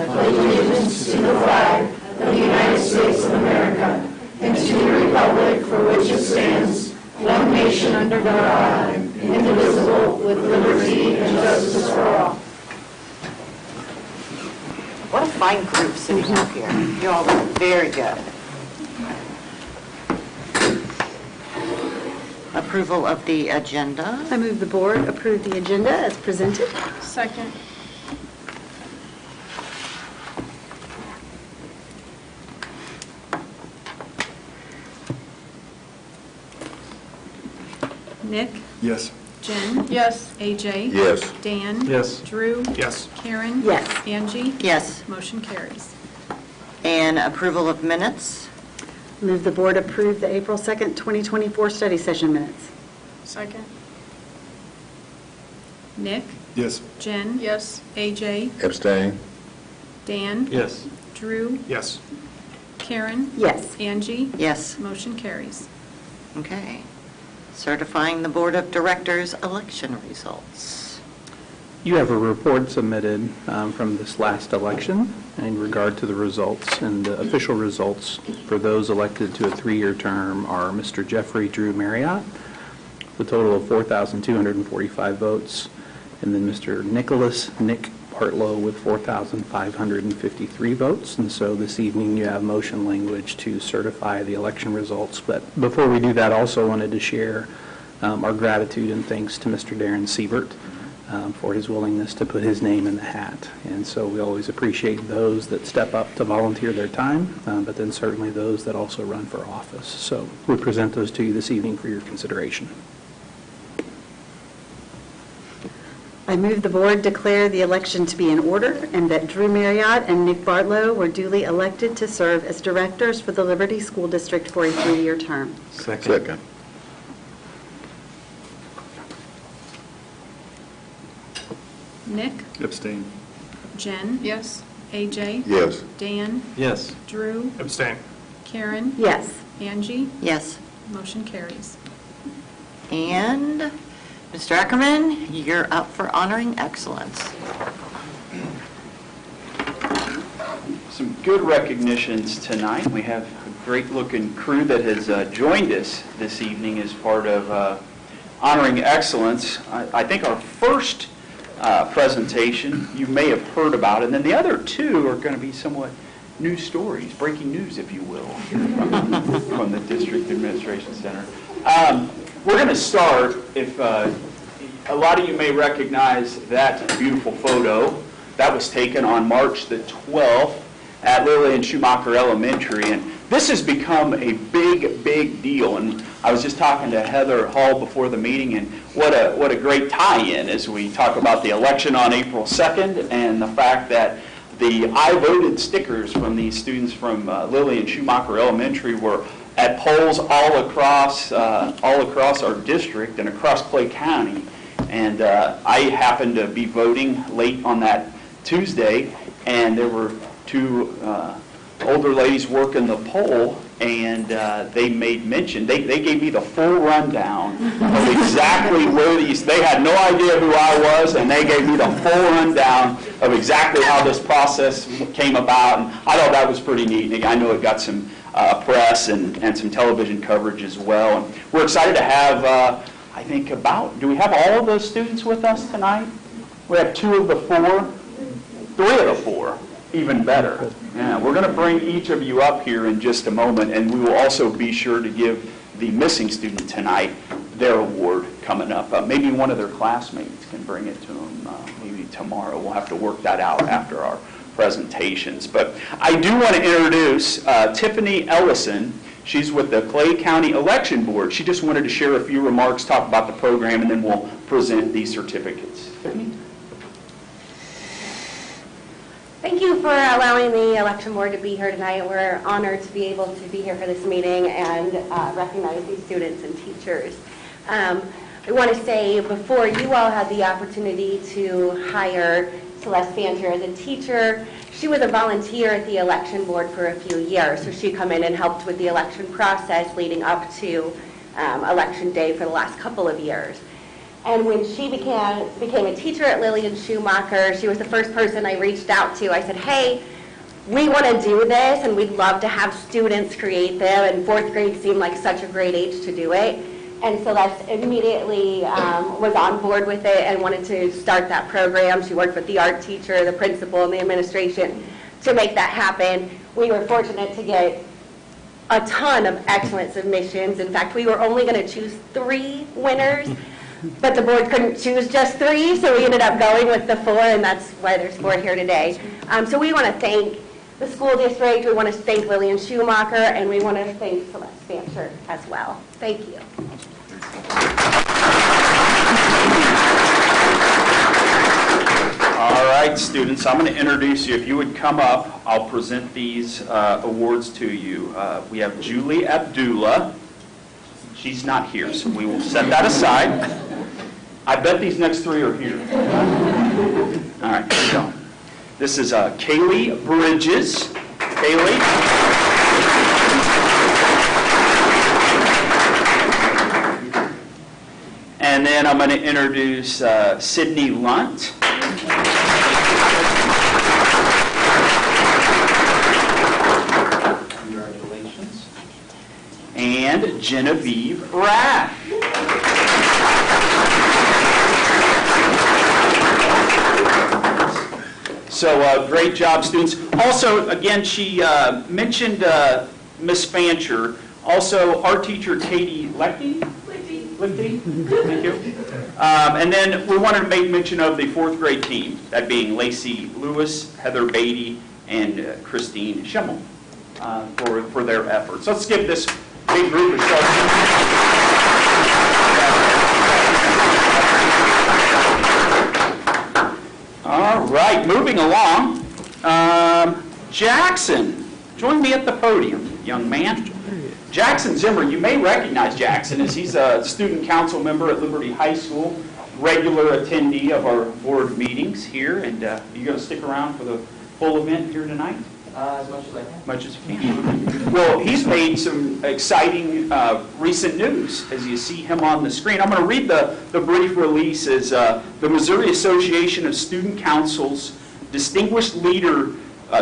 allegiance to the flag of the United States of America and to the republic for which it stands, one nation under God, indivisible, with liberty and justice for all. What a fine group sitting up here. You all look very good. Approval of the agenda. I move the board approve the agenda as presented. Second. Nick? Yes. Jen? Yes. AJ? Yes. Dan? Yes. Drew? Yes. Karen? Yes. Angie? Yes. Motion carries. And approval of minutes. Move the board approve the April 2nd, 2024 study session minutes. Second. Nick? Yes. Jen? Yes. AJ? Abstain. Dan? Yes. Drew? Yes. Karen? Yes. Angie? Yes. Motion carries. Okay. Certifying the Board of Directors election results. You have a report submitted from this last election in regard to the results, and the official results for those elected to a 3-year term are Mr. Jeffrey Drew Marriott, with a total of 4,245 votes, and then Mr. Nicholas Nick Bartlow with 4,553 votes. And so this evening you have motion language to certify the election results. But before we do that, also wanted to share our gratitude and thanks to Mr. Darren Siebert for his willingness to put his name in the hat. And so we always appreciate those that step up to volunteer their time, but then certainly those that also run for office. So we present those to you this evening for your consideration. I move the board declare the election to be in order and that Drew Marriott and Nick Bartlow were duly elected to serve as directors for the Liberty School District for a 3-year term. Second. Nick? Abstain. Jen? Yes. AJ? Yes. Dan? Yes. Drew? Abstain. Karen? Yes. Angie? Yes. Motion carries. And Mr. Ackerman, you're up for honoring excellence. Some good recognitions tonight. We have a great-looking crew that has joined us this evening as part of honoring excellence. I think our first presentation you may have heard about, and then the other two are going to be somewhat new stories, breaking news, if you will, from the District Administration Center. We're going to start, if a lot of you may recognize that beautiful photo. That was taken on March the 12th at Lillian Schumacher Elementary, and this has become a big deal. And I was just talking to Heather Hall before the meeting, and what a great tie-in as we talk about the election on April 2nd and the fact that the I voted stickers from these students from Lillian Schumacher Elementary were at polls all across our district and across Clay County. And I happened to be voting late on that Tuesday, and there were two older ladies working the poll, and they made mention, they gave me the full rundown of exactly where they had no idea who I was, and they gave me the full rundown of exactly how this process came about, and I thought that was pretty neat. I know it got some press and some television coverage as well. And we're excited to have, I think do we have all of those students with us tonight? We have 2 of the 4, 3 of the 4, even better. Yeah, we're going to bring each of you up here in just a moment, and we will also be sure to give the missing student tonight their award coming up. Maybe one of their classmates can bring it to them maybe tomorrow. We'll have to work that out after our presentations. But I do want to introduce Tiffany Ellison. She's with the Clay County Election Board. She just wanted to share a few remarks, talk about the program, and then we'll present these certificates. Tiffany? Thank you for allowing the election board to be here tonight. We're honored to be able to be here for this meeting and recognize these students and teachers. I want to say before you all had the opportunity to hire Celeste Fancher as a teacher, she was a volunteer at the election board for a few years. So she come in and helped with the election process leading up to election day for the last couple of years. And when she became a teacher at Lillian Schumacher, she was the first person I reached out to. I said, hey, we want to do this, and we'd love to have students create them, and fourth grade seemed like such a great age to do it. And so that's immediately was on board with it and wanted to start that program. She worked with the art teacher, the principal, and the administration to make that happen. We were fortunate to get a ton of excellent submissions. In fact, we were only going to choose 3 winners, but the board couldn't choose just 3, so we ended up going with the 4, and that's why there's 4 here today. So we want to thank the school district, we want to thank Lillian Schumacher, and we want to thank Celeste Fancher as well. Thank you. All right, students, I'm going to introduce you. If you would come up, I'll present these awards to you. We have Julie Abdullah. She's not here, so we will set that aside. I bet these next 3 are here. All right, here we go. This is Kaylee Bridges. Kaylee. And then I'm going to introduce Sydney Lunt. Congratulations. And Genevieve Rath. So great job, students. Also, again, she mentioned Miss Fancher. Also, our teacher, Katie Lichty. Thank you. And then we wanted to make mention of the 4th grade team, that being Lacey Lewis, Heather Beatty, and Christine Schimmel for their efforts. Let's give this big group a show. All right, moving along. Jackson, join me at the podium, young man. Jackson Zimmer, you may recognize Jackson as he's a student council member at Liberty High School, regular attendee of our board meetings here, and you going to stick around for the full event here tonight? As much as I can. Much as you can. Well, he's made some exciting recent news as you see him on the screen. I'm going to read the brief release as the Missouri Association of Student Councils Distinguished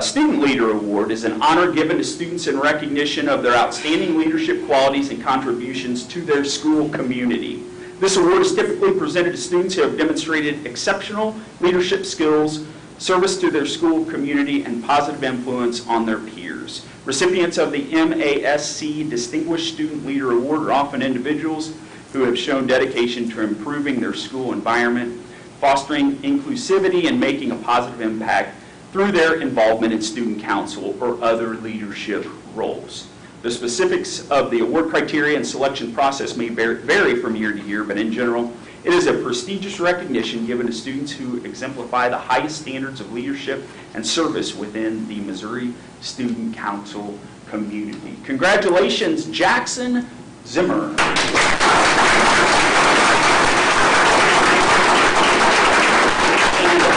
Student Leader Award is an honor given to students in recognition of their outstanding leadership qualities and contributions to their school community. This award is typically presented to students who have demonstrated exceptional leadership skills, service to their school community, and positive influence on their peers. Recipients of the MASC Distinguished Student Leader Award are often individuals who have shown dedication to improving their school environment, fostering inclusivity, and making a positive impact through their involvement in student council or other leadership roles. The specifics of the award criteria and selection process may vary from year to year, but in general, it is a prestigious recognition given to students who exemplify the highest standards of leadership and service within the Missouri Student Council community. Congratulations, Jackson Zimmer.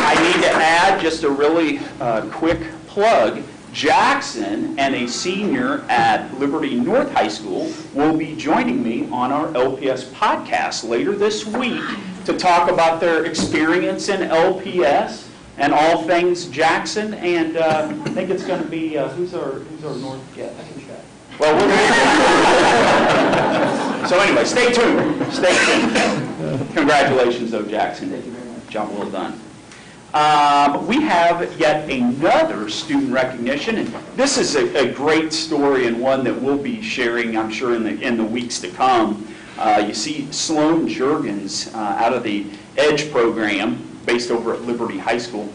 I need to add just a really quick plug. Jackson and a senior at Liberty North High School will be joining me on our LPS podcast later this week to talk about their experience in LPS and all things Jackson. And I think it's going to be, who's our North guest? I can check. Well, so anyway, stay tuned. Stay tuned. Congratulations, though, Jackson. Thank you very much. Job well done. We have yet another student recognition, and this is a great story and one that we'll be sharing, I'm sure, in the weeks to come. You see Sloan Juergens out of the EDGE program based over at Liberty High School.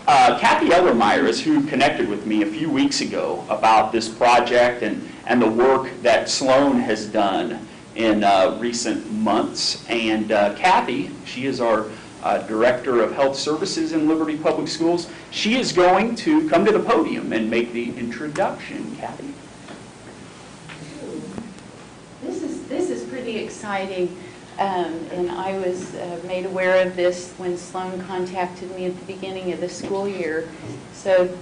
Kathy Ellermeyer is who connected with me a few weeks ago about this project and the work that Sloan has done in recent months. And Kathy, she is our Director of Health Services in Liberty Public Schools. She is going to come to the podium and make the introduction. Kathy. This is pretty exciting, and I was made aware of this when Sloan contacted me at the beginning of the school year. So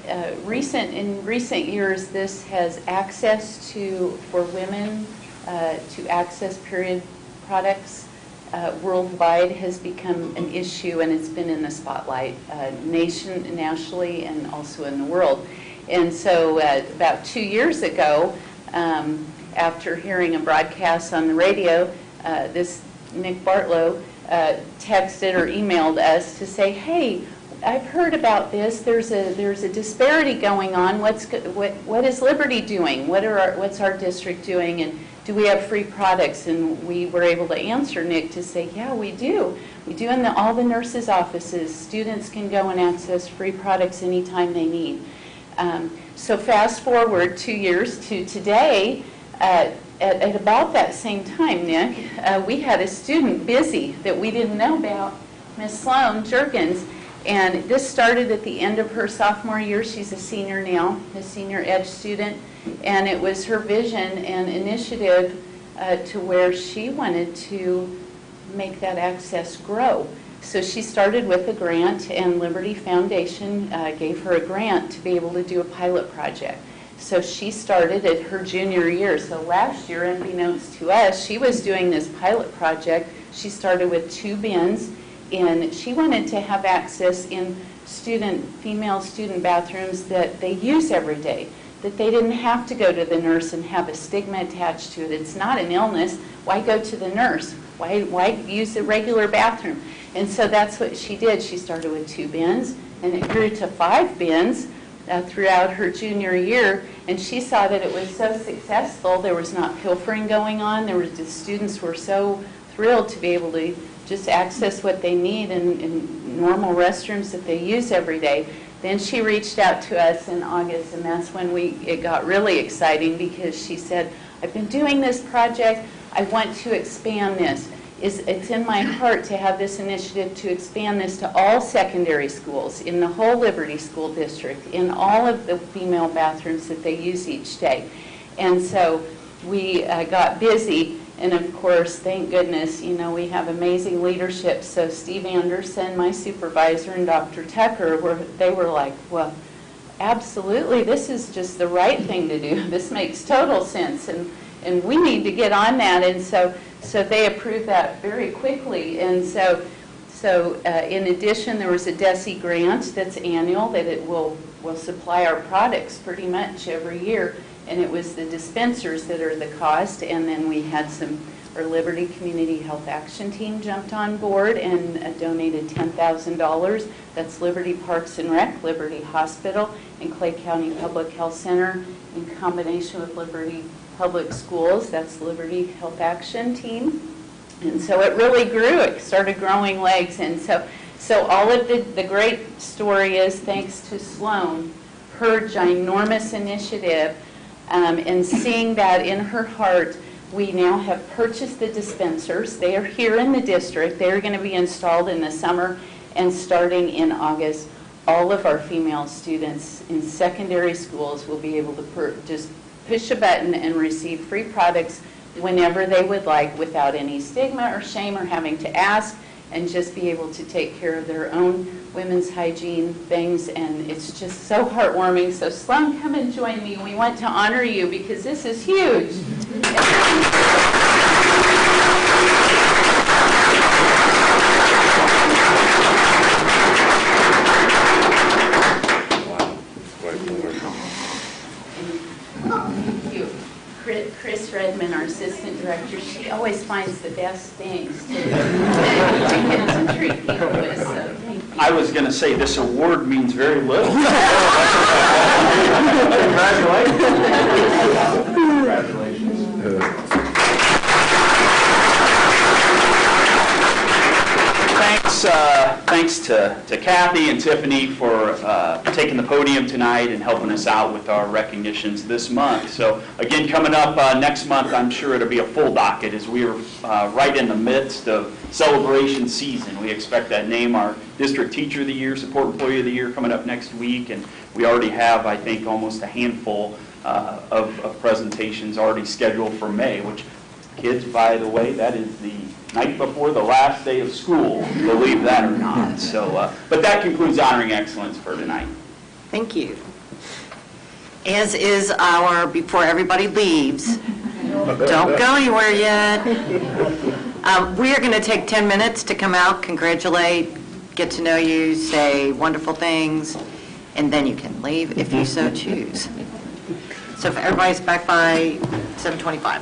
in recent years, this has access for women to access period products worldwide has become an issue, and it's been in the spotlight nationally and also in the world. And so about 2 years ago, after hearing a broadcast on the radio, this Nick Bartlow texted or emailed us to say, hey, I've heard about this. There's a disparity going on. What is Liberty doing? What's our district doing? And do we have free products? And we were able to answer Nick to say, yeah, we do. We do in all the nurses' offices. Students can go and access free products anytime they need. So fast forward 2 years to today, at about that same time, Nick, we had a student busy that we didn't know about, Miss Sloan Jergens. And this started at the end of her sophomore year. She's a senior now, a senior ed student. And it was her vision and initiative to where she wanted to make that access grow. So she started with a grant, and Liberty Foundation gave her a grant to be able to do a pilot project. So she started at her junior year. So last year, unbeknownst to us, she was doing this pilot project. She started with 2 bins, and she wanted to have access in female student bathrooms that they use every day, that they didn't have to go to the nurse and have a stigma attached to it. It's not an illness. Why go to the nurse? Why use a regular bathroom? And so that's what she did. She started with 2 bins, and it grew to 5 bins throughout her junior year. And she saw that it was so successful. There was not pilfering going on. The students were so thrilled to be able to just access what they need in normal restrooms that they use every day. Then she reached out to us in August, and that's when it got really exciting, because she said, I've been doing this project. I want to expand this. It's in my heart to have this initiative to expand this to all secondary schools in the whole Liberty School District, in all of the female bathrooms that they use each day. And so we got busy. And of course, thank goodness, we have amazing leadership. So Steve Anderson, my supervisor, and Dr. Tucker, they were like, well, absolutely, this is just the right thing to do. This makes total sense, and we need to get on that. And so they approved that very quickly. And so in addition, there was a DESE grant that's annual, that it will supply our products pretty much every year. And it was the dispensers that are the cost. And then we had our Liberty Community Health Action Team jumped on board and donated $10,000. That's Liberty Parks and Rec, Liberty Hospital, and Clay County Public Health Center in combination with Liberty Public Schools. That's Liberty Health Action Team. And so it really grew. It started growing legs. And so all of the great story is thanks to Sloan, her ginormous initiative, and seeing that in her heart, we now have purchased the dispensers. They are here in the district. They are going to be installed in the summer, and starting in August, all of our female students in secondary schools will be able to just push a button and receive free products whenever they would like, without any stigma or shame or having to ask, and just be able to take care of their own women's hygiene things. And it's just so heartwarming. So Sloan, come and join me. We want to honor you because this is huge. Thank you. Chris Redmond, our assistant director, she always finds the best things to get to treat people with. So thank you. I was going to say this award means very little. Congratulations. Thanks to Kathy and Tiffany for taking the podium tonight and helping us out with our recognitions this month. So again, coming up next month, I'm sure it'll be a full docket as we are right in the midst of celebration season. We expect to name our District Teacher of the Year, Support Employee of the Year coming up next week, and we already have, I think, almost a handful of presentations already scheduled for May, which, kids, by the way, that is the night before the last day of school, believe that or not. So, but that concludes Honoring Excellence for tonight. Thank you. As is before everybody leaves, don't go anywhere yet. We are going to take 10 minutes to come out, congratulate, get to know you, say wonderful things, and then you can leave if you so choose. So if everybody's back by 7:25.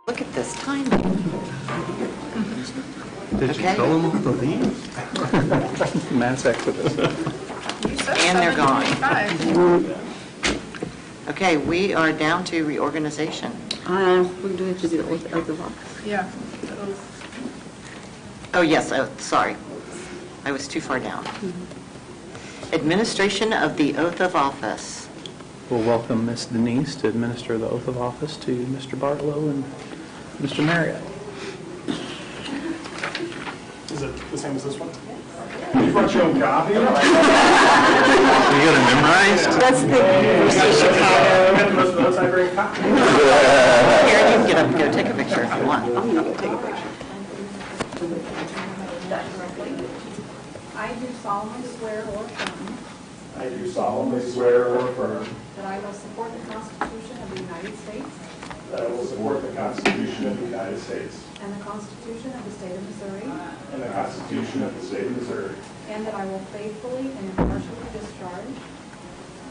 Look at this timing. Did you Okay. tell them all to leave? Mass exodus. And they're gone. Okay, we are down to reorganization. We do have to do the oath of office. Yeah. Oh, yes, sorry. I was too far down. Administration of the oath of office. We'll welcome Ms. Denise to administer the oath of office to Mr. Bartlow and Mr. Marriott. Is it the same as this one? You brought your own copy? You got it memorized? That's the University of Chicago. I got the most notes, I bring a copy. Karen, you can get up and go take a picture if you want. I do solemnly swear or affirm I do solemnly swear or affirm that I will support the Constitution of the United States that I will support the Constitution of the United States and the Constitution of the State of Missouri, and the Constitution of the State of Missouri, and that I will faithfully and impartially discharge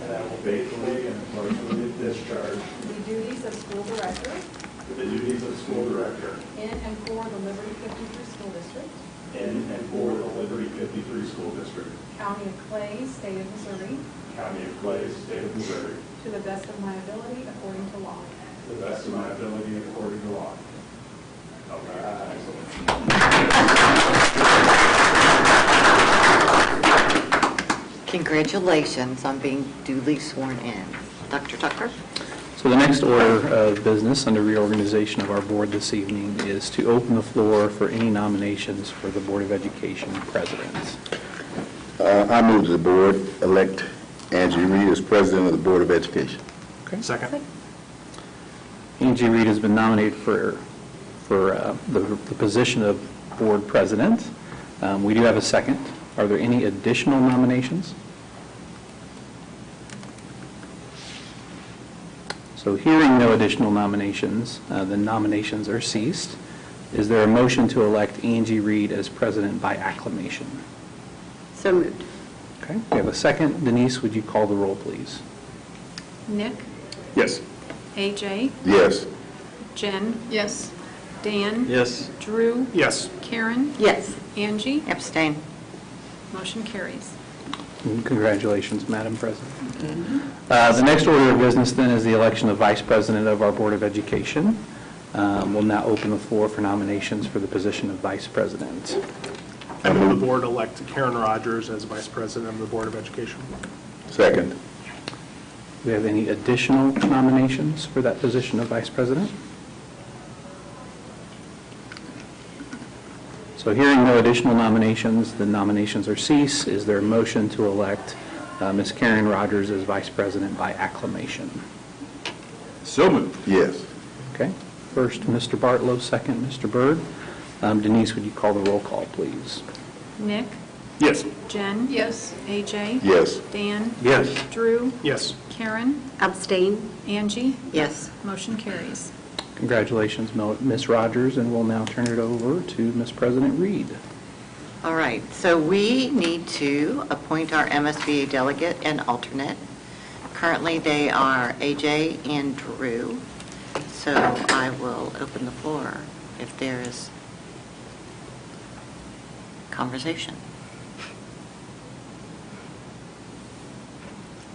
and I will faithfully and impartially discharge the duties of school director the duties of school director in and for the Liberty 53 School District, in and for the Liberty 53 School District, County of Clay, State of Missouri, County of Clay, State of Missouri, to the best of my ability according to law. to the best of my ability and according to law. All right. Congratulations on being duly sworn in. Dr. Tucker? So the next order of business under reorganization of our board this evening is to open the floor for any nominations for the Board of Education president. I move that the board elect Angie Reed as president of the Board of Education. Second. Angie Reed has been nominated for the position of board president. We do have a second. Are there any additional nominations? So hearing no additional nominations, the nominations are ceased. Is there a motion to elect Angie Reed as president by acclamation? So moved. Okay, we have a second. Denise, would you call the roll, please? Nick, Yes. AJ, Yes. Jen, Yes. Dan, Yes. Drew, Yes. Karen, Yes. Angie. Abstain. Motion carries. Congratulations, Madam President. The next order of business then is the election of Vice President of our Board of Education. We'll now open the floor for nominations for the position of Vice President. I move the board elect Karen Rogers as vice president of the Board of Education. Second. Do we have any additional nominations for that position of Vice President? So hearing no additional nominations, the nominations are ceased. Is there a motion to elect Ms. Karen Rogers as Vice President by acclamation? So moved. Yes. Okay. First, Mr. Bartlow, second, Mr. Byrd. Denise, would you call the roll call, please? Nick, Yes. Jen. Yes. AJ. Yes. Dan, Yes. Drew, Yes. Karen, Abstain. Angie. Yes. Motion carries. Congratulations, Ms. Rogers, and we'll now turn it over to Ms. President Reed. All right, so we need to appoint our MSBA delegate and alternate. Currently, they are AJ and Drew, so I will open the floor if there is conversation.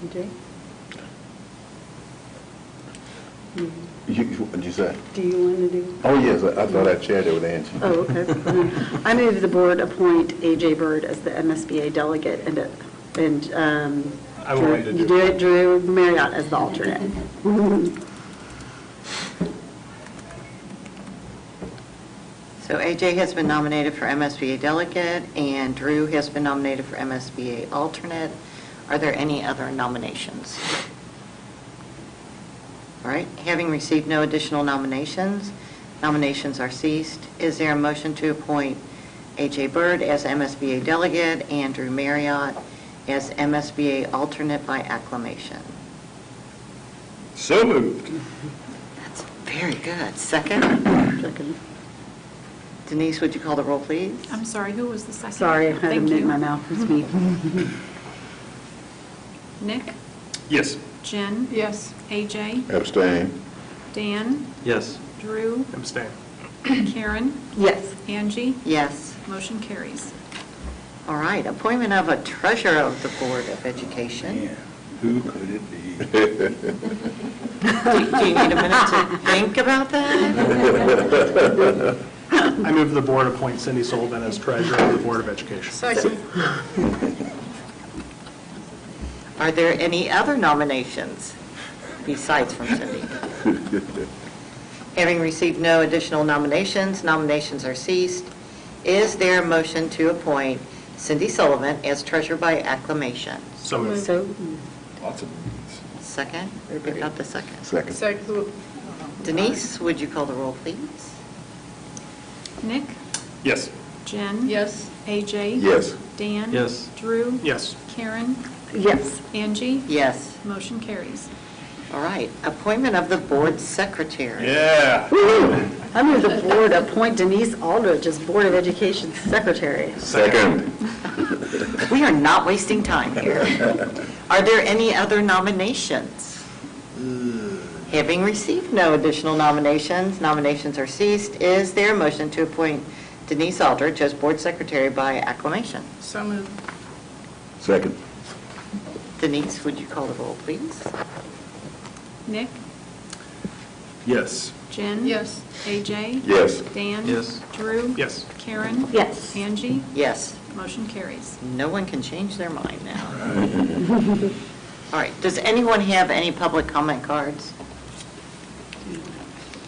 AJ? What'd you say? Do you want to do? Oh, yes, I thought I shared it with Angie. Oh, okay. I move the board appoint AJ Byrd as the MSBA delegate and I would like to you do do it, Drew Marriott as the alternate. So AJ has been nominated for MSBA delegate, and Drew has been nominated for MSBA alternate. Are there any other nominations? All right, having received no additional nominations, nominations are ceased. Is there a motion to appoint AJ Byrd as MSBA delegate and Drew Marriott as MSBA alternate by acclamation? So moved. That's very good. Second? Second. Denise, would you call the roll, please? I'm sorry, who was the second? Sorry, I had Thank them in you. my mouth. It's me. Nick, Yes. Jen. Yes. AJ, Abstain. Dan, Yes. Drew, Abstain. Karen, Yes. Angie, Yes. motion carries. All right, appointment of a treasurer of the Board of Education. Who could it be? Do you need a minute to think about that? I move the board appoint Cindy Sullivan as treasurer of the Board of Education. Are there any other nominations besides from Cindy? Having received no additional nominations, nominations are ceased. Is there a motion to appoint Cindy Sullivan as treasurer by acclamation? So moved. So, Lots of Second? Everybody got the second? Second. Denise, would you call the roll, please? Nick, Yes. Jen. Yes. AJ. Yes. Dan. Yes. Drew. Yes. Karen, yes. Angie, Yes. motion carries. All right, appointment of the board secretary. Yeah. I move the board appoint Denise Aldridge as Board of Education Secretary. Second. We are not wasting time here. Are there any other nominations? Having received no additional nominations, nominations are ceased. Is there a motion to appoint Denise Aldridge as board secretary by acclamation? So moved. Second. Denise, would you call the roll, please? Nick, Yes. Jen. Yes. AJ. Yes. Dan. Yes. Drew. Yes. Karen. Yes. Angie, Yes. motion carries. No one can change their mind now. All right, does anyone have any public comment cards?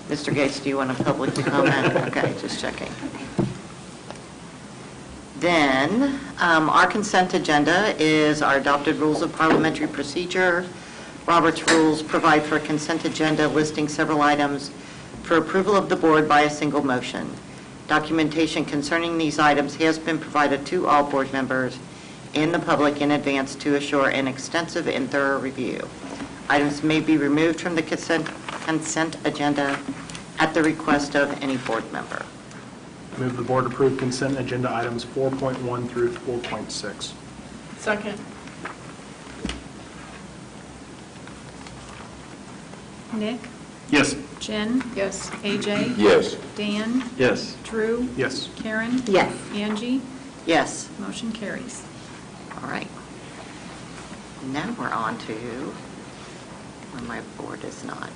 Mr. Gates, do you want to publicly comment? Okay, just checking. Then, our consent agenda is our adopted rules of parliamentary procedure. Robert's rules provide for a consent agenda listing several items for approval of the board by a single motion. Documentation concerning these items has been provided to all board members and the public in advance to assure an extensive and thorough review. Items may be removed from the consent agenda at the request of any board member. Move the board approve consent agenda items 4.1 through 4.6. Second. Nick, Yes. Jen. Yes. AJ. Yes. Dan. Yes. Drew. Yes. Karen. Yes. Angie, Yes. motion carries. All right. Now we're on to when my board is not.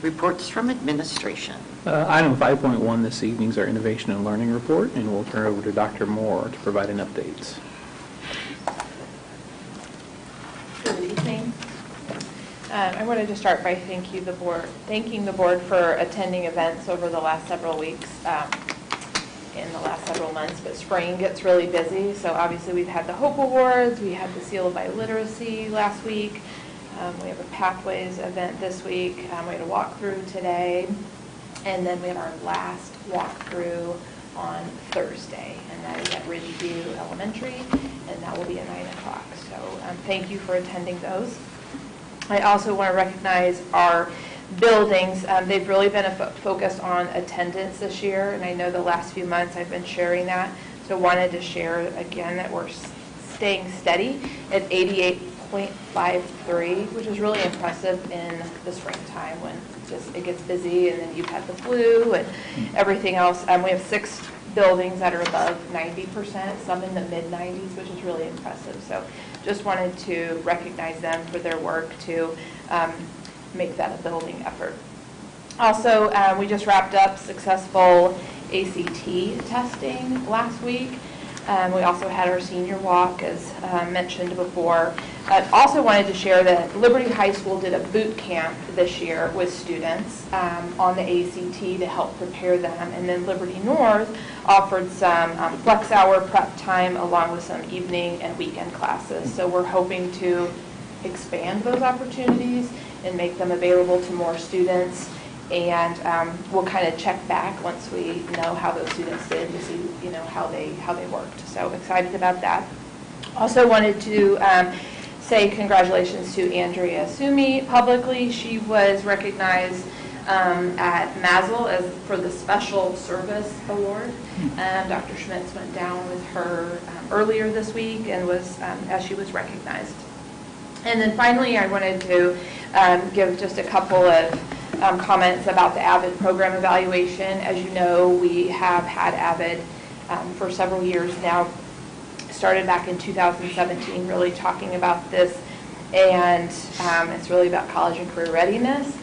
Reports from administration. Item 5.1 this evening is our Innovation and Learning Report, and we'll turn it over to Dr. Moore to provide an update. Good evening. I wanted to start by thanking the board for attending events over the last several weeks, in the last several months, but spring gets really busy. So obviously we've had the Hope Awards, we had the Seal of Biliteracy last week, we have a Pathways event this week, we had a walkthrough today, and then we have our last walkthrough on Thursday, and that is at Ridgeview Elementary, and that will be at 9 o'clock. So thank you for attending those. I also want to recognize our buildings. They've really been focused on attendance this year, and I know the last few months I've been sharing that, so wanted to share again that we're staying steady at 88.53, which is really impressive in the springtime when it gets busy, and then you've had the flu and everything else. We have 6 buildings that are above 90%, some in the mid-90s, which is really impressive. So just wanted to recognize them for their work to make that a building effort. Also, we just wrapped up successful ACT testing last week. We also had our senior walk, as mentioned before. I also wanted to share that Liberty High School did a boot camp this year with students on the ACT to help prepare them. And then Liberty North offered some flex hour prep time along with some evening and weekend classes. So we're hoping to expand those opportunities and make them available to more students. And we'll kind of check back once we know how those students did to see, how they worked. So excited about that. Also wanted to say congratulations to Andrea Sumi publicly. She was recognized at Mazel for the Special Service Award. Dr. Schmitz went down with her earlier this week and was as she was recognized. And then finally, I wanted to give just a couple of comments about the AVID program evaluation. As you know, we have had AVID for several years now. Started back in 2017, really talking about this, and it's really about college and career readiness.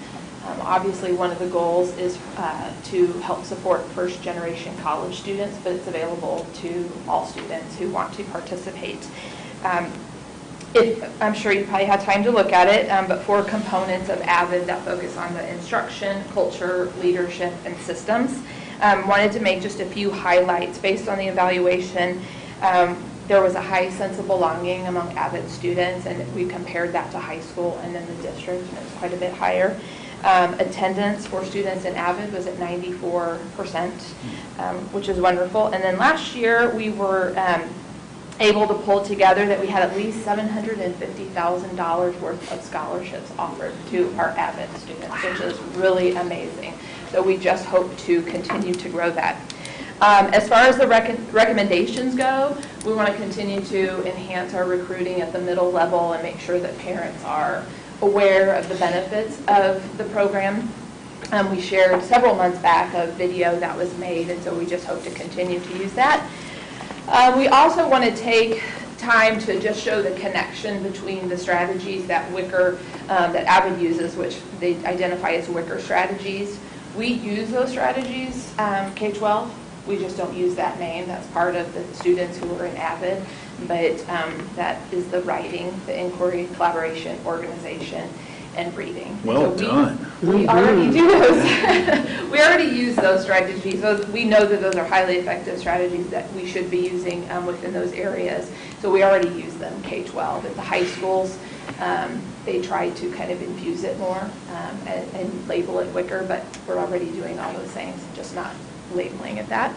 Obviously, one of the goals is to help support first-generation college students, but it's available to all students who want to participate. I'm sure you probably had time to look at it, but 4 components of AVID that focus on the instruction, culture, leadership, and systems. Wanted to make just a few highlights based on the evaluation. There was a high sense of belonging among AVID students, and we compared that to high school and then the district, and it was quite a bit higher. Attendance for students in AVID was at 94%, which is wonderful. And then last year, we were able to pull together that we had at least $750,000 worth of scholarships offered to our AVID students, which is really amazing. So we just hope to continue to grow that. As far as the recommendations go, we want to continue to enhance our recruiting at the middle level and make sure that parents are aware of the benefits of the program. We shared several months back a video that was made, and so we just hope to continue to use that. We also want to take time to just show the connection between the strategies that that AVID uses, which they identify as Wicker strategies. We use those strategies, K-12. We just don't use that name. That's part of the students who are in AVID, but that is the writing, the inquiry, collaboration, organization, and reading. Well done. We already do those. We already use those strategies. We know that those are highly effective strategies that we should be using within those areas. So we already use them K-12. At the high schools, they try to kind of infuse it more and label it Wicker, but we're already doing all those things, just not labeling it that.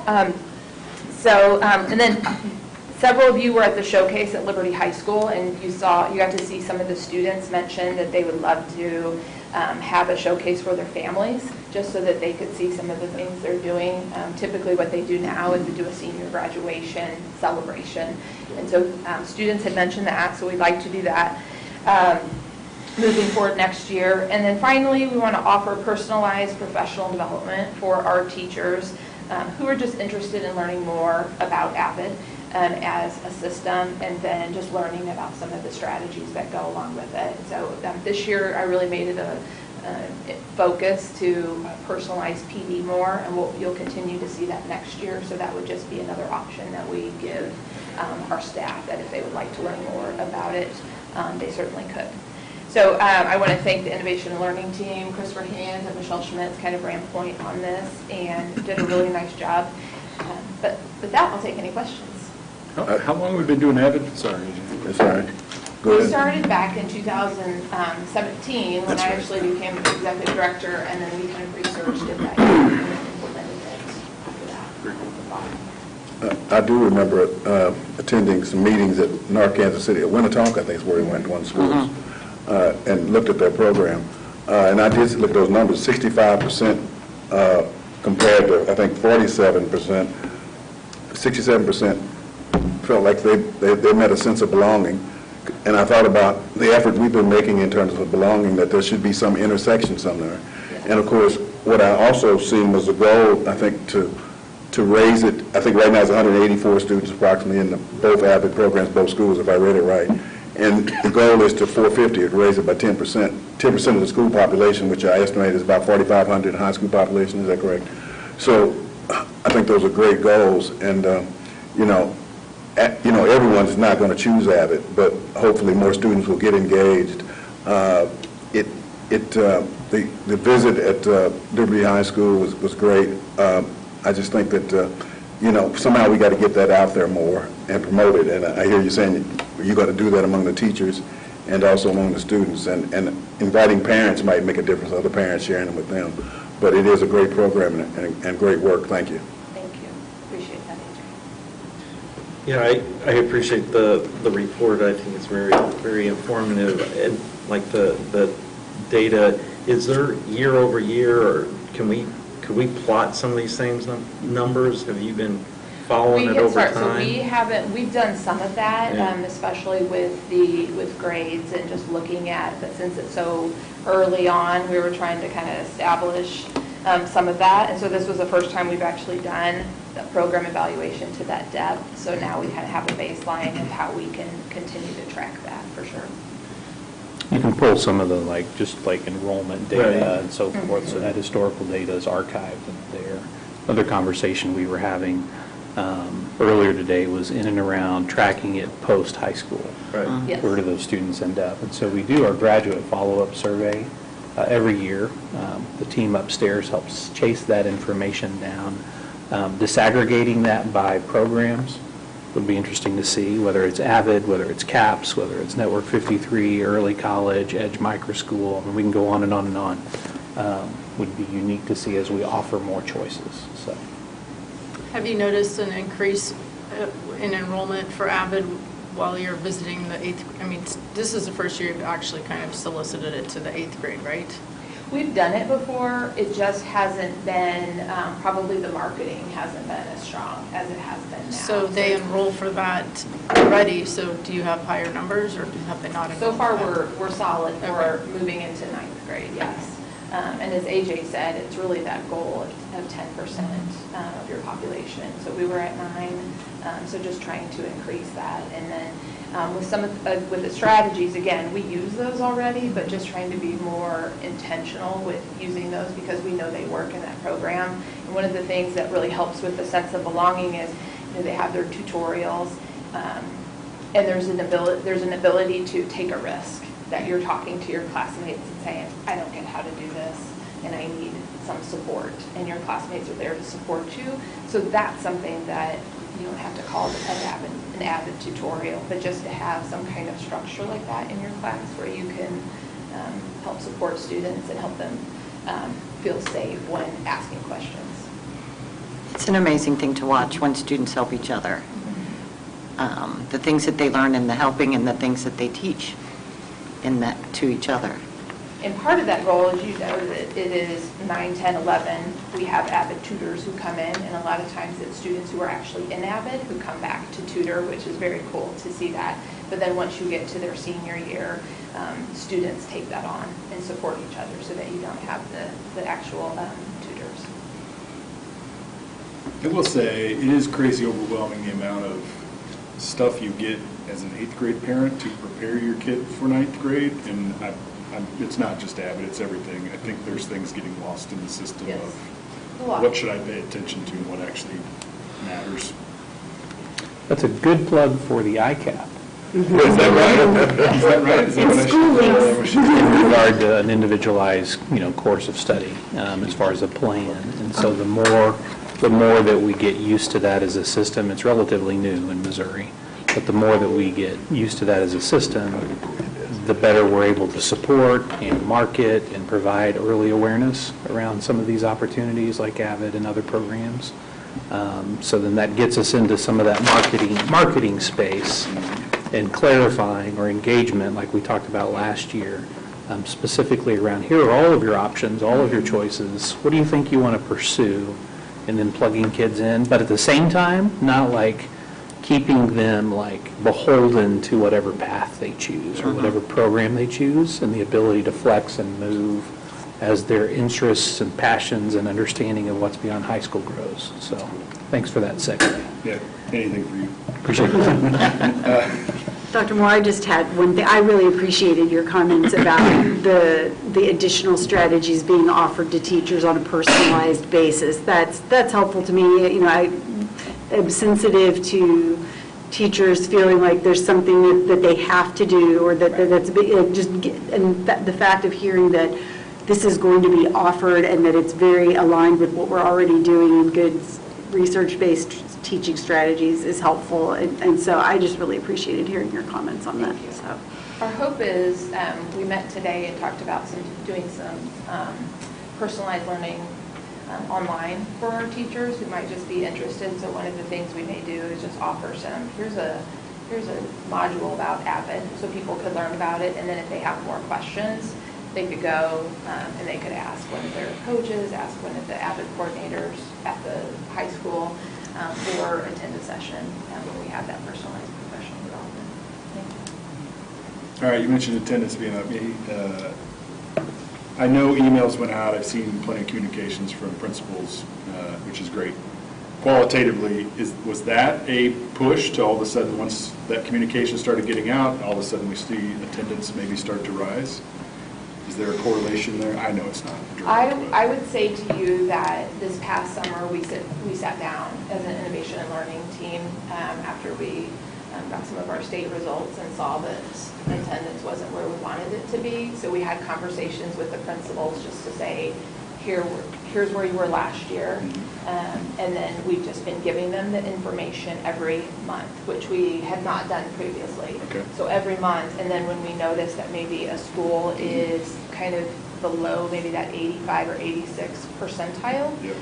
And then several of you were at the showcase at Liberty High School, and you got to see some of the students mention that they would love to have a showcase for their families, just so that they could see some of the things they're doing. Typically what they do now is to do a senior graduation celebration. And so students had mentioned that, so we'd like to do that moving forward next year. And then finally, we want to offer personalized professional development for our teachers who are just interested in learning more about AVID as a system, and then just learning about some of the strategies that go along with it. So this year, I really made it a focus to personalize PD more, and you'll continue to see that next year. So that would just be another option that we give our staff, that if they would like to learn more about it, they certainly could. So I want to thank the Innovation and Learning team, Christopher Hand and Michelle Schmitz kind of ran point on this and did a really nice job. But with that, I'll take any questions. How long have we been doing AVID? Sorry. That's all right. Go We ahead. started back in 2017 when That's I right. actually became the executive director, and then we kind of researched it that year and then implemented it after that. I do remember attending some meetings at North Kansas City, at Winnetonka, I think is where we went to one of the schools, and looked at their program. And I did look at those numbers, 65% compared to, I think, 47%. 67% felt like they met a sense of belonging. And I thought about the effort we've been making in terms of belonging, that there should be some intersection somewhere. And of course, what I also seen was a goal, I think, to raise it. I think right now it's 184 students approximately in both AVID programs, both schools, if I read it right. And the goal is to 450, to raise it by 10%. 10% of the school population, which I estimate is about 4,500 high school population, is that correct? So I think those are great goals, and everyone's not going to choose AVID, but hopefully more students will get engaged. The visit at Liberty High School was great. I just think that somehow we got to get that out there more and promote it. And I hear you saying you got to do that among the teachers and also among the students. And inviting parents might make a difference. Other parents sharing it with them. But it is a great program and great work. Thank you. Thank you. Appreciate that, Adrian. Yeah, I appreciate the report. I think it's very, very informative. And like the data, is there year over year, or could we plot some of these things, numbers? Have you been following it over time? So we've done some of that, especially with grades and just looking at, but since it's so early on, we were trying to kind of establish some of that. And so this was the first time we've actually done the program evaluation to that depth. So now we kind of have a baseline of how we can continue to track that for sure. You can pull some of the just enrollment data Right. and so forth, so that historical data is archived there. Another conversation we were having earlier today was in and around tracking it post-high school. Right. Yes. Where do those students end up? And so we do our graduate follow-up survey every year. The team upstairs helps chase that information down. Disaggregating that by programs would be interesting to see, whether it's AVID, whether it's CAPS, whether it's Network 53, early college, Edge Micro School, and we can go on and on and on. Would be unique to see as we offer more choices. So, Have you noticed an increase in enrollment for AVID while you're visiting the 8th? I mean, this is the first year you've actually kind of solicited it to the 8th grade, right? We've done it before, it just hasn't been, probably the marketing hasn't been as strong as it has been now. So they enroll for that already, so do you have higher numbers, or have they not So enrolled? far, for that? we're solid for moving into 9th grade, yes. And as AJ said, it's really that goal of 10% of your population. So we were at 9, so just trying to increase that. And then with the strategies, again, we use those already, but just trying to be more intentional with using those because we know they work in that program. And one of the things that really helps with the sense of belonging is, they have their tutorials, and there's an ability to take a risk, that you're talking to your classmates and saying, I don't get how to do this, and I need some support, and your classmates are there to support you. So that's something that you don't have to call an AVID tutorial, but just to have some kind of structure like that in your class where you can help support students and help them feel safe when asking questions. It's an amazing thing to watch when students help each other. The things that they learn in the helping and the things that they teach in that to each other. And part of that role, as you know, that it is 9, 10, 11, we have AVID tutors who come in, and a lot of times it's students who are actually in AVID who come back to tutor, which is very cool to see that. But then once you get to their senior year, students take that on and support each other so that you don't have the actual tutors. I will say, it is crazy overwhelming the amount of stuff you get as an 8th grade parent to prepare your kid for 9th grade, and it's not just AVID, it's everything. I think there's things getting lost in the system Yes. of what should I pay attention to and what actually matters. that's a good plug for the ICAP. Is that right? Is that right? Is that what I should do? In regard to an individualized, course of study as far as a plan. And so the more that we get used to that as a system, it's relatively new in Missouri, but the more that we get used to that as a system, the better we're able to support and market and provide early awareness around some of these opportunities like AVID and other programs. So then that gets us into some of that marketing space and clarifying or engagement like we talked about last year, specifically around here are all of your options, all of your choices. What do you think you want to pursue? And then plugging kids in, but at the same time, not keeping them beholden to whatever path they choose or whatever program they choose, and the ability to flex and move as their interests and passions and understanding of what's beyond high school grows. So thanks for that segue. Yeah, anything for you. Appreciate it. Dr. Moore, I just had one thing. I really appreciated your comments about the additional strategies being offered to teachers on a personalized basis. That's helpful to me. I am sensitive to teachers feeling like there's something that they have to do, or that's the fact of hearing that this is going to be offered and that it's very aligned with what we're already doing in good research-based teaching strategies is helpful, and so I just really appreciated hearing your comments on that. So, Our hope is, we met today and talked about doing some personalized learning online for our teachers who might just be interested. So one of the things we may do is just offer here's a module about AVID, so people could learn about it, and then if they have more questions, they could go and they could ask one of their coaches, ask one of the AVID coordinators at the high school. or attend a session when we have that personalized professional development. Thank you. All right, you mentioned attendance being up. I know emails went out. I've seen plenty of communications from principals, which is great. Qualitatively, was that a push to all of a sudden, once that communication started getting out, all of a sudden we see attendance maybe start to rise? Is there a correlation there? I know it's not direct, but- I would say to you that this past summer, we sat down as an innovation and learning team after we got some of our state results and saw that attendance wasn't where we wanted it to be. So we had conversations with the principals just to say, here's where you were last year. And then we've just been giving them the information every month, which we had not done previously. Okay. So every month, and then when we notice that maybe a school is kind of below maybe that 85 or 86 percentile, Yep.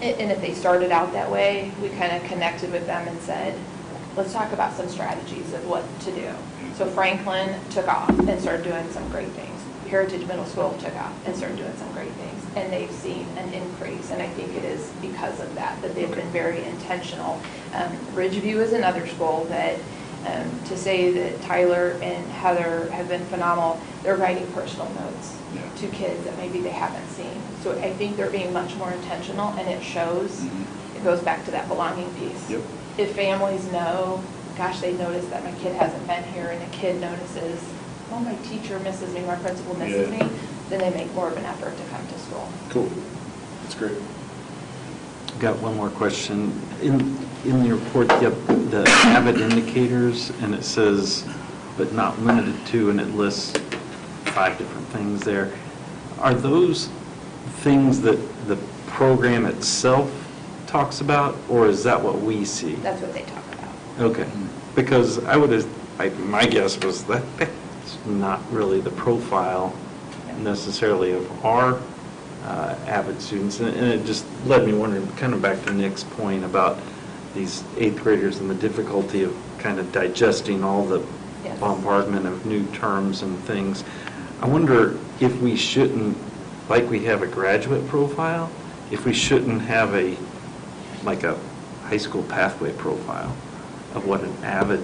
And if they started out that way, we kind of connected with them and said, let's talk about some strategies of what to do. So Franklin took off and started doing some great things. Heritage Middle School took off and started doing some great things. And they've seen an increase. And I think it is because of that they've been very intentional. Ridgeview is another school that, to say that Tyler and Heather have been phenomenal, they're writing personal notes to kids that maybe they haven't seen. So I think they're being much more intentional, and it shows. It goes back to that belonging piece. Yep. If families know, gosh, they noticed that my kid hasn't been here, and the kid notices, oh, my teacher misses me, my principal misses me, then they make more of an effort to come to school. Cool. That's great. I've got one more question. In the report, you have the AVID indicators, and it says, but not limited to, and it lists 5 different things there. Are those things that the program itself talks about, or is that what we see? That's what they talk about. Okay, because my guess was that's not really the profile necessarily of our AVID students, and it just led me wondering, kind of back to Nick's point about these 8th graders and the difficulty of kind of digesting all the bombardment of new terms and things. I wonder if we shouldn't, like we have a graduate profile, if we shouldn't have a high school pathway profile of what an AVID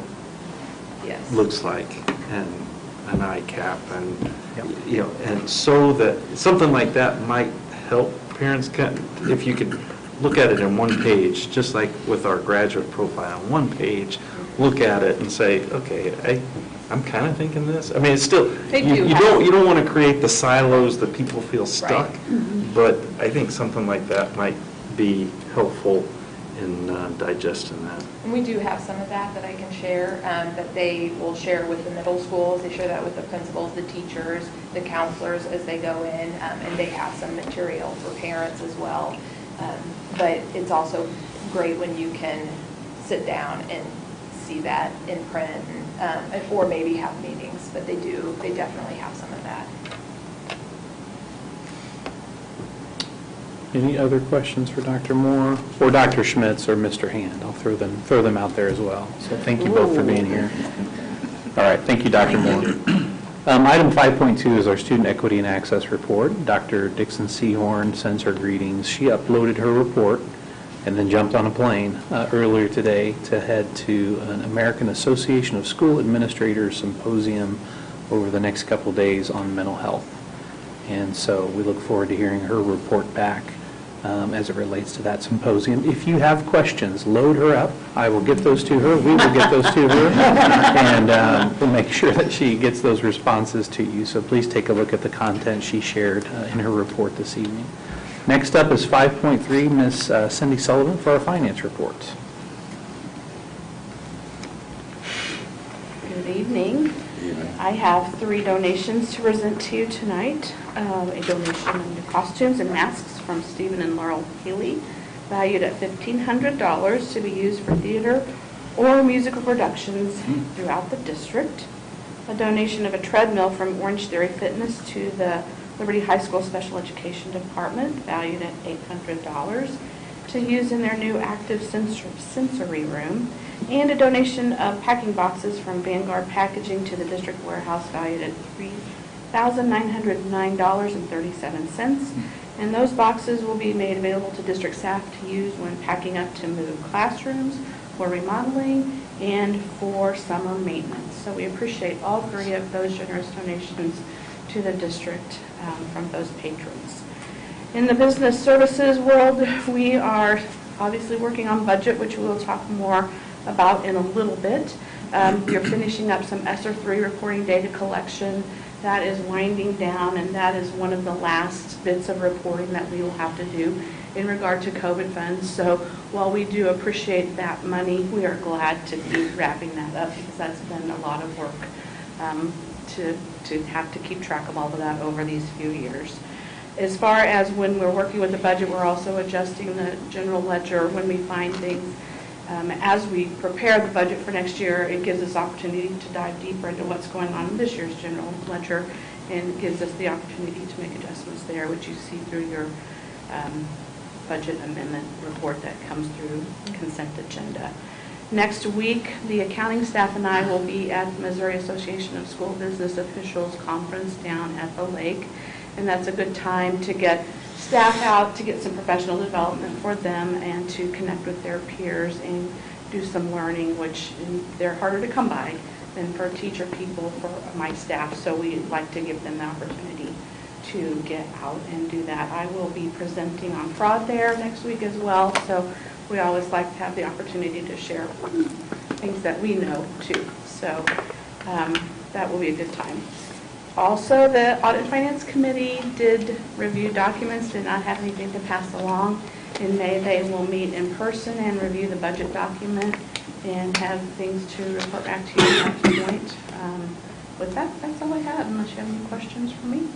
looks like, and an ICAP, and and so that something like that might help parents. If you could look at it in one page, just like with our graduate profile, one page, look at it and say, okay, I'm kind of thinking this. I mean, it's still you don't want to create the silos that people feel stuck, but I think something like that might be helpful in digesting that. And we do have some of that I can share, that they will share with the middle schools. They share that with the principals, the teachers, the counselors as they go in, and they have some material for parents as well. But it's also great when you can sit down and see that in print, or maybe have meetings, but they definitely have some of that. Any other questions for Dr. Moore or Dr. Schmitz or Mr. Hand? I'll throw them out there as well. So thank you both for being here. All right, thank you, Dr. Moore. Item 5.2 is our Student Equity and Access Report. Dr. Dixon Seahorn sends her greetings. She uploaded her report and then jumped on a plane earlier today to head to an American Association of School Administrators symposium over the next couple days on mental health. And so we look forward to hearing her report back as it relates to that symposium. If you have questions, load her up. I will get those to her. We will get those to her. And we'll make sure that she gets those responses to you. So please take a look at the content she shared in her report this evening. Next up is 5.3, Ms. Cindy Sullivan for our finance report. Good evening. I have 3 donations to present to you tonight. A donation of new costumes and masks from Stephen and Laurel Healy, valued at $1,500 to be used for theater or musical productions throughout the district. A donation of a treadmill from Orange Theory Fitness to the Liberty High School Special Education Department, valued at $800 to use in their new active sensory room. And a donation of packing boxes from Vanguard Packaging to the district warehouse, valued at $3,909.37. And those boxes will be made available to district staff to use when packing up to move classrooms, for remodeling, and for summer maintenance. So we appreciate all three of those generous donations to the district from those patrons. In the business services world, we are obviously working on budget, which we'll talk more about in a little bit. You're finishing up some ESSER 3 reporting data collection. That is winding down, and that is one of the last bits of reporting that we will have to do in regard to COVID funds. So while we do appreciate that money, we are glad to be wrapping that up because that's been a lot of work to have to keep track of all of that over these few years. As far as when we're working with the budget, we're also adjusting the general ledger when we find things. As we prepare the budget for next year, it gives us opportunity to dive deeper into what's going on in this year's general ledger and gives us the opportunity to make adjustments there, which you see through your budget amendment report that comes through consent agenda. Next week, the accounting staff and I will be at the Missouri Association of School Business Officials Conference down at the lake, and that's a good time to get staff out to get some professional development for them and to connect with their peers and do some learning, which they're harder to come by than for teacher people, for my staff. So we like to give them the opportunity to get out and do that. I will be presenting on fraud there next week as well. So we always like to have the opportunity to share things that we know too. So that will be a good time. Also, the Audit and Finance Committee did review documents, did not have anything to pass along. In May, they will meet in person and review the budget document and have things to report back to you at that point. With that, that's all I have, unless you have any questions for me.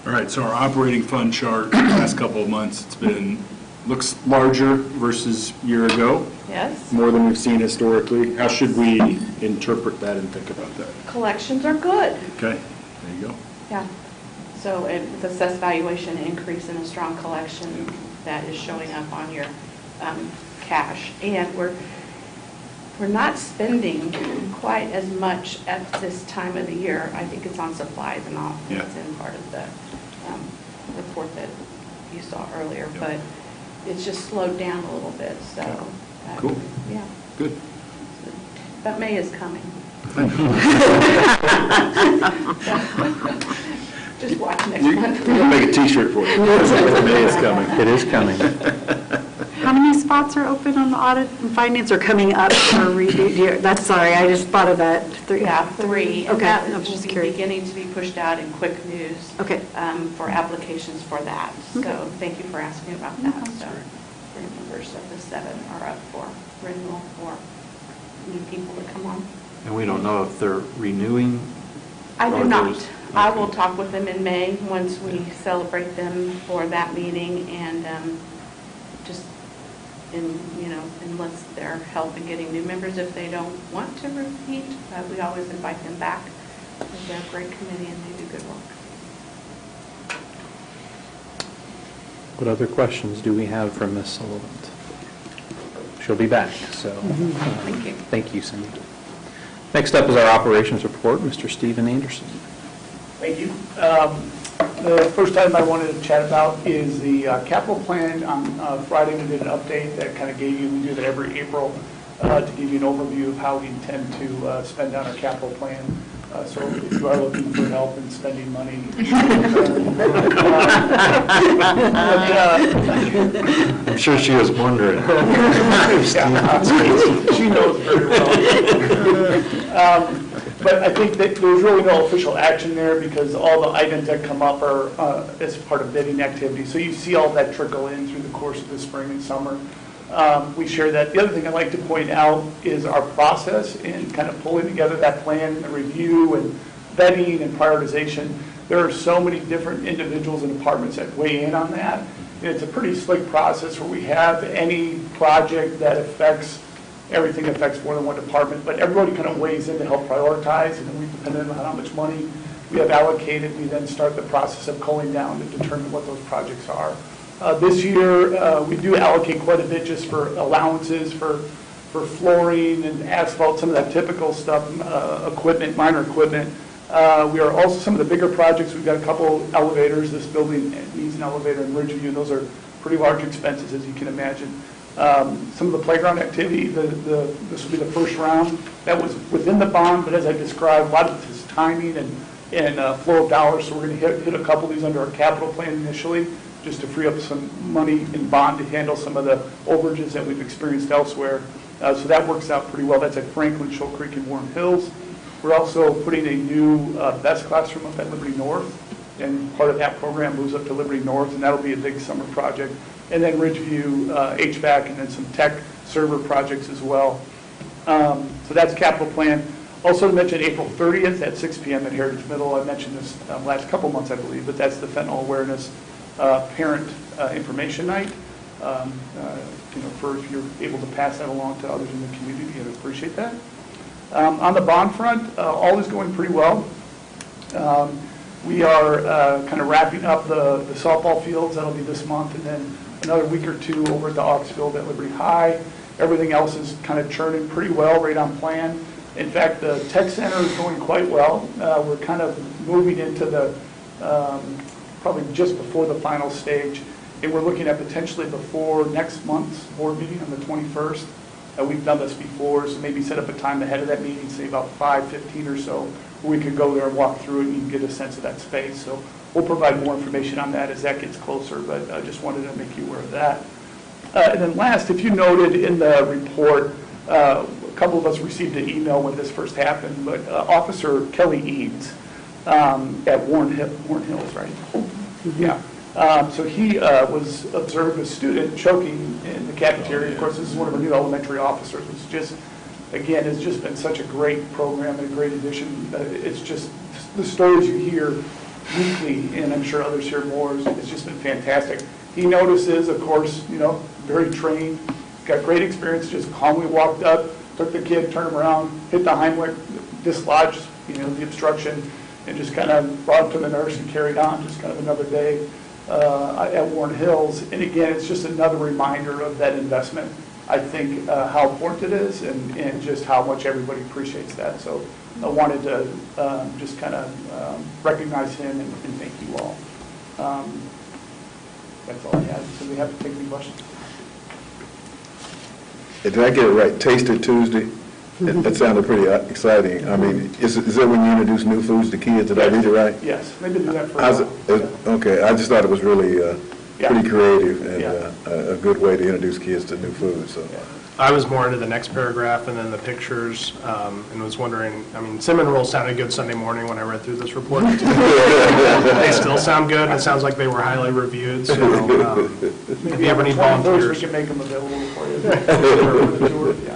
All right, so our operating fund chart, the last couple of months, looks larger versus a year ago. Yes. More than we've seen historically. How should we interpret that and think about that? Collections are good. Okay, there you go. Yeah. So with assessed valuation increase and a strong collection, that is showing up on your cash. And we're not spending quite as much at this time of the year. I think it's on supplies and all. Yeah. It's in part of the report that you saw earlier. Yeah. But it's just slowed down a little bit. So cool. Yeah. Good. But May is coming. Just watch next month. We'll make a T-shirt for you. May is coming. It is coming. How many spots are open on the audit and finance or coming up for review? That's, sorry, I just thought of that. Yeah, 3. And okay, that I was just will be curious. beginning to be pushed out in quick news. Okay. For applications for that. Okay. So thank you for asking about that. So 3 members of the 7 are up for renewal for new people to come on. And we don't know if they're renewing? I do or not. there's- I will talk with them in May once we celebrate them for that meeting and just unless they're help in getting new members if they don't want to repeat, we always invite them back because they're a great committee and they do good work. What other questions do we have from Ms. Sullivan? She'll be back, so Thank you. Thank you, Cindy. Next up is our operations report, Mr. Stephen Anderson. Thank you. The first item I wanted to chat about is the capital plan. On Friday, we did an update that kind of gave you, we do that every April, to give you an overview of how we intend to spend down our capital plan. So if you are looking for help in spending money. I'm sure she was wondering. She knows very well. But I think that there's really no official action there because all the items that come up are as part of bidding activity. So you see all that trickle in through the course of the spring and summer. We share that. The other thing I'd like to point out is our process in kind of pulling together that plan, the review and vetting and prioritization. There are so many different individuals and departments that weigh in on that. And it's a pretty slick process where we have any project that affects everything affects more than one department, but everybody kind of weighs in to help prioritize, and then we depend on how much money we have allocated. We then start the process of culling down to determine what those projects are. This year, we do allocate quite a bit just for allowances for flooring and asphalt, some of that typical stuff, equipment, minor equipment. We are also, some of the bigger projects, we've got a couple elevators. This building needs an elevator in Ridgeview, and those are pretty large expenses, as you can imagine. Some of the playground activity, this will be the first round. That was within the bond, but as I described, a lot of this is timing and flow of dollars, so we're going to hit a couple of these under our capital plan initially, just to free up some money in bond to handle some of the overages that we've experienced elsewhere. So that works out pretty well. That's at Franklin, Shoal Creek, and Warren Hills. We're also putting a new best classroom up at Liberty North, and part of that program moves up to Liberty North, and that'll be a big summer project. And then Ridgeview HVAC, and then some tech server projects as well. So that's capital plan. Also to mention April 30th at 6 p.m. at Heritage Middle. I mentioned this last couple months, I believe, but that's the fentanyl awareness parent information night. For if you're able to pass that along to others in the community, I'd appreciate that. On the bond front, all is going pretty well. We are kind of wrapping up the softball fields. That'll be this month, and then another week or two over at the Ox Field at Liberty High. Everything else is kind of churning pretty well, right on plan. In fact, the tech center is going quite well. We're kind of moving into the, probably just before the final stage, and we're looking at potentially before next month's board meeting on the 21st. We've done this before, so maybe set up a time ahead of that meeting, say about 5:15 or so, where we could go there and walk through it and you can get a sense of that space. So we'll provide more information on that as that gets closer, but I just wanted to make you aware of that. And then last, if you noted in the report, a couple of us received an email when this first happened, but Officer Kelly Eads at Warren Hills, right? Yeah. So he was observed a student choking in the cafeteria. Of course, this is one of our new elementary officers. It's just, again, it's just been such a great program and a great addition. It's just the stories you hear weekly, and I'm sure others hear more. It's just been fantastic. He notices, of course, very trained, got great experience. Just calmly walked up, took the kid, turned him around, hit the Heimlich, dislodged, the obstruction, and just kind of brought him to the nurse and carried on. Just kind of another day at Warren Hills. And again, it's just another reminder of that investment. I think how important it is, and just how much everybody appreciates that. So I wanted to just kind of recognize him and thank you all. That's all I had. So we have to take any questions. Did I get it right? Taste It Tuesday? That sounded pretty exciting. I mean, is it when you introduce new foods to kids? Did I read it right? Yes, maybe do that for Okay, I just thought it was really pretty creative and a good way to introduce kids to new foods. So. I was more into the next paragraph and then the pictures, and was wondering, cinnamon rolls sounded good Sunday morning when I read through this report. They still sound good, and it sounds like they were highly reviewed, so if you ever need volunteers. We can make them available for you.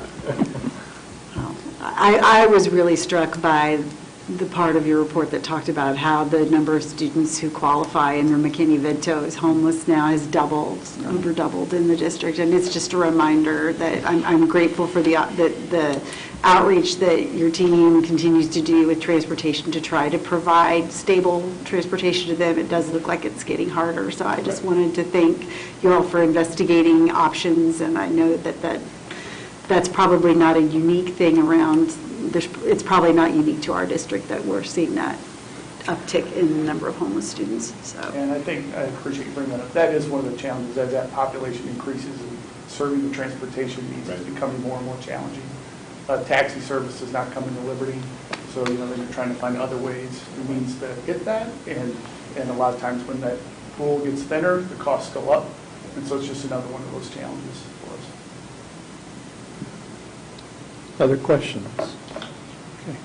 I was really struck by the part of your report that talked about how the number of students who qualify in their McKinney-Vento as homeless now has over doubled in the district. And it's just a reminder that I'm grateful for the outreach that your team continues to do with transportation to try to provide stable transportation to them. It does look like it's getting harder. So I just wanted to thank you all for investigating options. And I know that's probably not a unique thing around. It's probably not unique to our district that we're seeing that uptick in the number of homeless students. So. And I appreciate you bringing that up. That is one of the challenges as that population increases and serving the transportation needs is becoming more and more challenging. Taxi service is not coming to Liberty, so they're trying to find other ways and means to get that. And a lot of times when that pool gets thinner, the costs go up, and so it's just another one of those challenges for us. Other questions? Okay.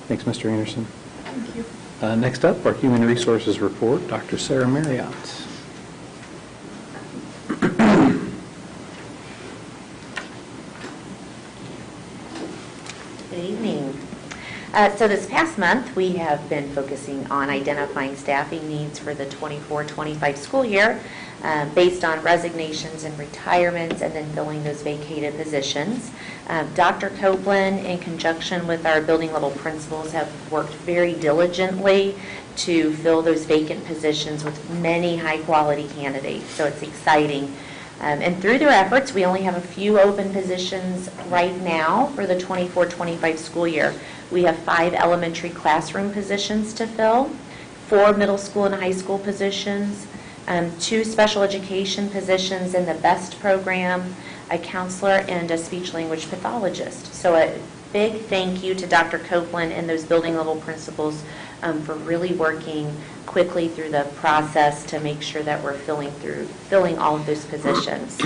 Thanks, Mr. Anderson. Thank you. Next up, our Human Resources Report, Dr. Sarah Marriott. Good evening. So this past month, we have been focusing on identifying staffing needs for the 24-25 school year based on resignations and retirements, and then filling those vacated positions. Dr. Copeland, in conjunction with our building level principals, have worked very diligently to fill those vacant positions with many high quality candidates. So it's exciting. And through their efforts, we only have a few open positions right now for the 24-25 school year. We have 5 elementary classroom positions to fill, 4 middle school and high school positions, 2 special education positions in the BEST program, a counselor, and a speech-language pathologist. So a big thank you to Dr. Copeland and those building level principals for really working quickly through the process to make sure that we're filling all of those positions.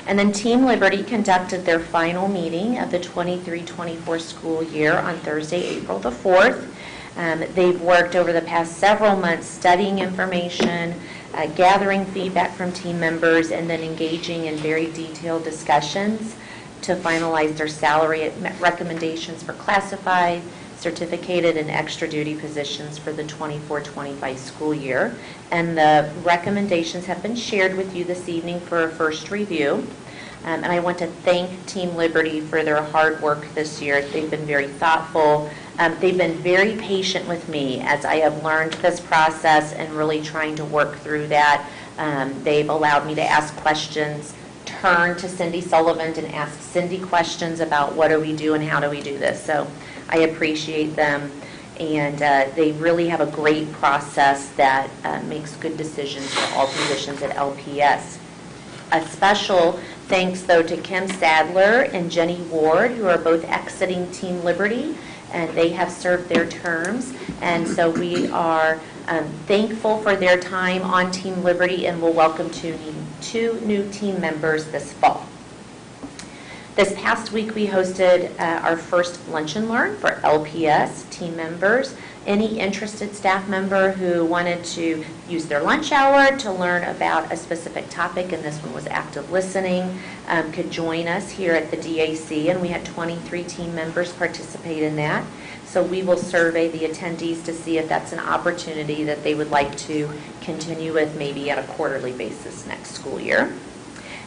And then Team Liberty conducted their final meeting of the 23-24 school year on Thursday, April the 4th. They've worked over the past several months studying information, gathering feedback from team members, and then engaging in very detailed discussions to finalize their salary recommendations for classified, certificated, and extra duty positions for the 24-25 school year. And the recommendations have been shared with you this evening for a first review. And I want to thank Team Liberty for their hard work this year. They've been very thoughtful. They've been very patient with me as I have learned this process and really trying to work through that. They've allowed me to ask questions, turn to Cindy Sullivan and ask Cindy questions about what do we do and how do we do this. So I appreciate them, and they really have a great process that makes good decisions for all positions at LPS. A special thanks, though, to Kim Sadler and Jenny Ward, who are both exiting Team Liberty, and they have served their terms. And so we are thankful for their time on Team Liberty, and will welcome 2 new team members this fall. This past week, we hosted our first Lunch and Learn for LPS team members. Any interested staff member who wanted to use their lunch hour to learn about a specific topic, and this one was active listening, could join us here at the DAC, and we had 23 team members participate in that. So we will survey the attendees to see if that's an opportunity that they would like to continue with, maybe on a quarterly basis next school year.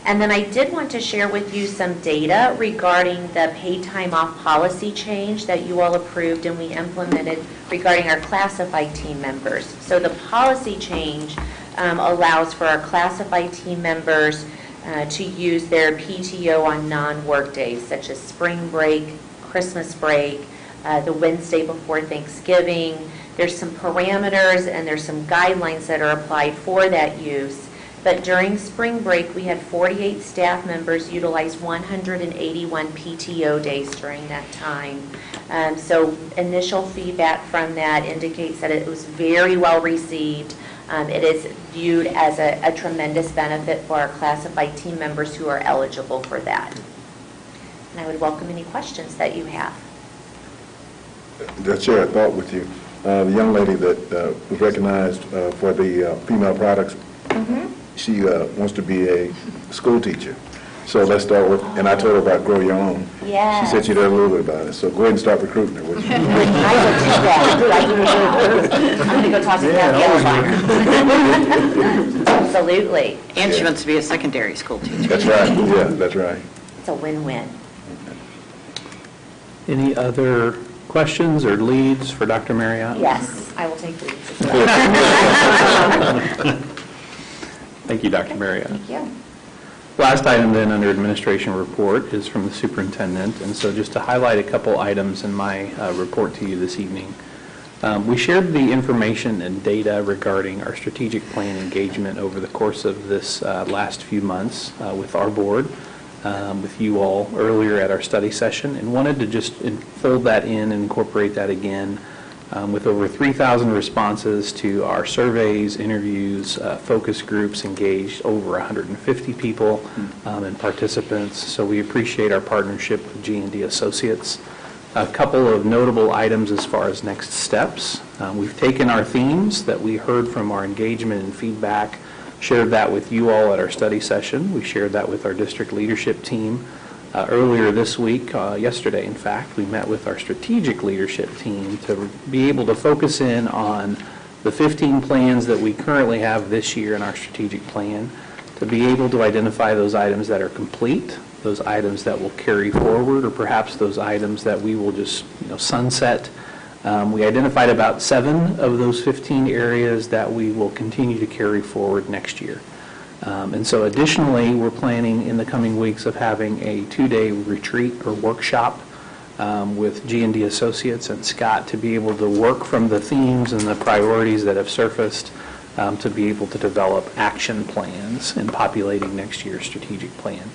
And then I did want to share with you some data regarding the paid time off policy change that you all approved and we implemented regarding our classified team members. So the policy change allows for our classified team members to use their PTO on non-work days, such as spring break, Christmas break, the Wednesday before Thanksgiving. There's some parameters and there's some guidelines that are applied for that use. But during spring break, we had 48 staff members utilize 181 PTO days during that time. So initial feedback from that indicates that it was very well received. It is viewed as a tremendous benefit for our classified team members who are eligible for that. And I would welcome any questions that you have. Just share a thought with you. The young lady that was recognized for the female products, she wants to be a school teacher. So let's start with, and I told her about Grow Your Own. Yes. She said she'd heard a little bit about it. So go ahead and start recruiting her, would you? I will do that right now. I'm going to go talk to Kathy. Absolutely. And she wants to be a secondary school teacher. That's right. Yeah, that's right. It's a win-win. Any other questions or leads for Dr. Marriott? Yes, I will take leads as well. Thank you, Dr. Marriott. Thank you. Last item then under administration report is from the superintendent, and so just to highlight a couple items in my report to you this evening. We shared the information and data regarding our strategic plan engagement over the course of this last few months with our board, with you all earlier at our study session, and wanted to just fold that in and incorporate that again with over 3,000 responses to our surveys, interviews, focus groups engaged, over 150 people and participants. So we appreciate our partnership with G&D Associates. A couple of notable items as far as next steps. We've taken our themes that we heard from our engagement and feedback, shared that with you all at our study session. We shared that with our district leadership team. Earlier this week, yesterday in fact, we met with our strategic leadership team to be able to focus in on the 15 plans that we currently have this year in our strategic plan, to be able to identify those items that are complete, those items that will carry forward, or perhaps those items that we will just sunset. We identified about 7 of those 15 areas that we will continue to carry forward next year. And so additionally, we're planning in the coming weeks of having a 2-day retreat or workshop with G&D Associates and Scott to be able to work from the themes and the priorities that have surfaced to be able to develop action plans in populating next year's strategic plan.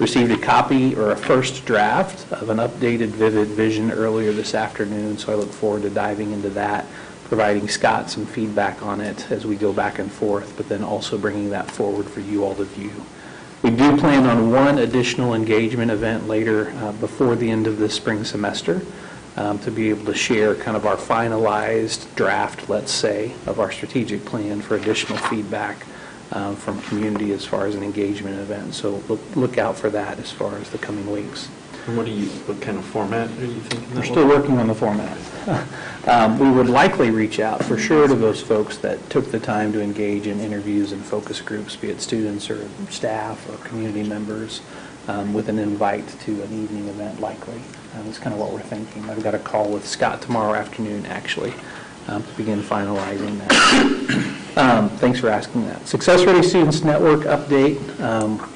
Received a copy or a first draft of an updated Vivid Vision earlier this afternoon, so I look forward to diving into that, providing Scott some feedback on it as we go back and forth, but then also bringing that forward for you all to view. We do plan on one additional engagement event later before the end of this spring semester to be able to share kind of our finalized draft, let's say, of our strategic plan for additional feedback from community as far as an engagement event. So look out for that as far as the coming weeks. And what kind of format are you thinking? We're still working on the format. We would likely reach out for sure to those folks that took the time to engage in interviews and focus groups, be it students or staff or community members, with an invite to an evening event likely. That's kind of what we're thinking. I've got a call with Scott tomorrow afternoon actually to begin finalizing that. Thanks for asking that. Success Ready Students Network update.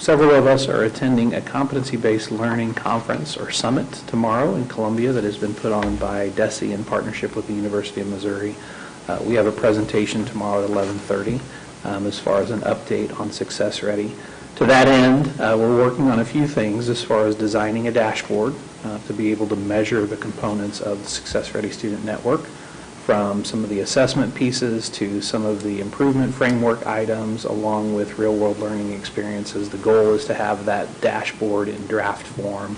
Several of us are attending a competency-based learning conference or summit tomorrow in Columbia that has been put on by DESE in partnership with the University of Missouri. We have a presentation tomorrow at 11:30 as far as an update on Success Ready. To that end, we're working on a few things as far as designing a dashboard to be able to measure the components of the Success Ready Student Network, from some of the assessment pieces to some of the improvement framework items along with real-world learning experiences. The goal is to have that dashboard in draft form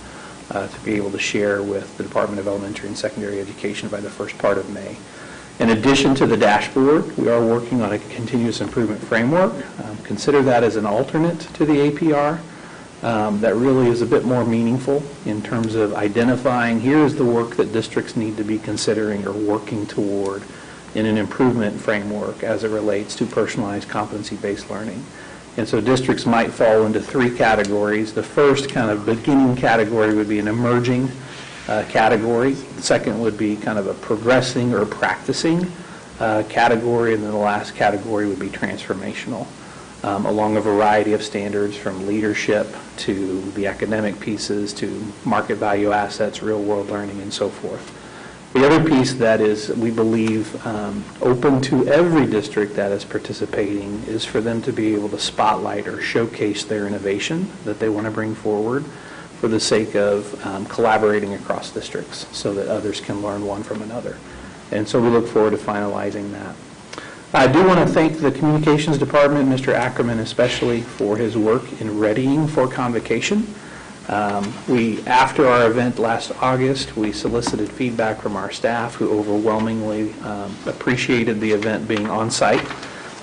to be able to share with the Department of Elementary and Secondary Education by the first part of May. In addition to the dashboard, we are working on a continuous improvement framework. Consider that as an alternate to the APR. That really is a bit more meaningful in terms of identifying here's the work that districts need to be considering or working toward in an improvement framework as it relates to personalized competency-based learning. And so districts might fall into three categories. The first kind of beginning category would be an emerging category. The second would be kind of a progressing or practicing category, and then the last category would be transformational. Along a variety of standards from leadership to the academic pieces to market value assets, real world learning, and so forth. The other piece that is, we believe, open to every district that is participating is for them to be able to spotlight or showcase their innovation that they want to bring forward for the sake of collaborating across districts so that others can learn one from another. And so we look forward to finalizing that. I do want to thank the Communications Department, Mr. Ackerman especially, for his work in readying for convocation. After our event last August, we solicited feedback from our staff who overwhelmingly appreciated the event being on site.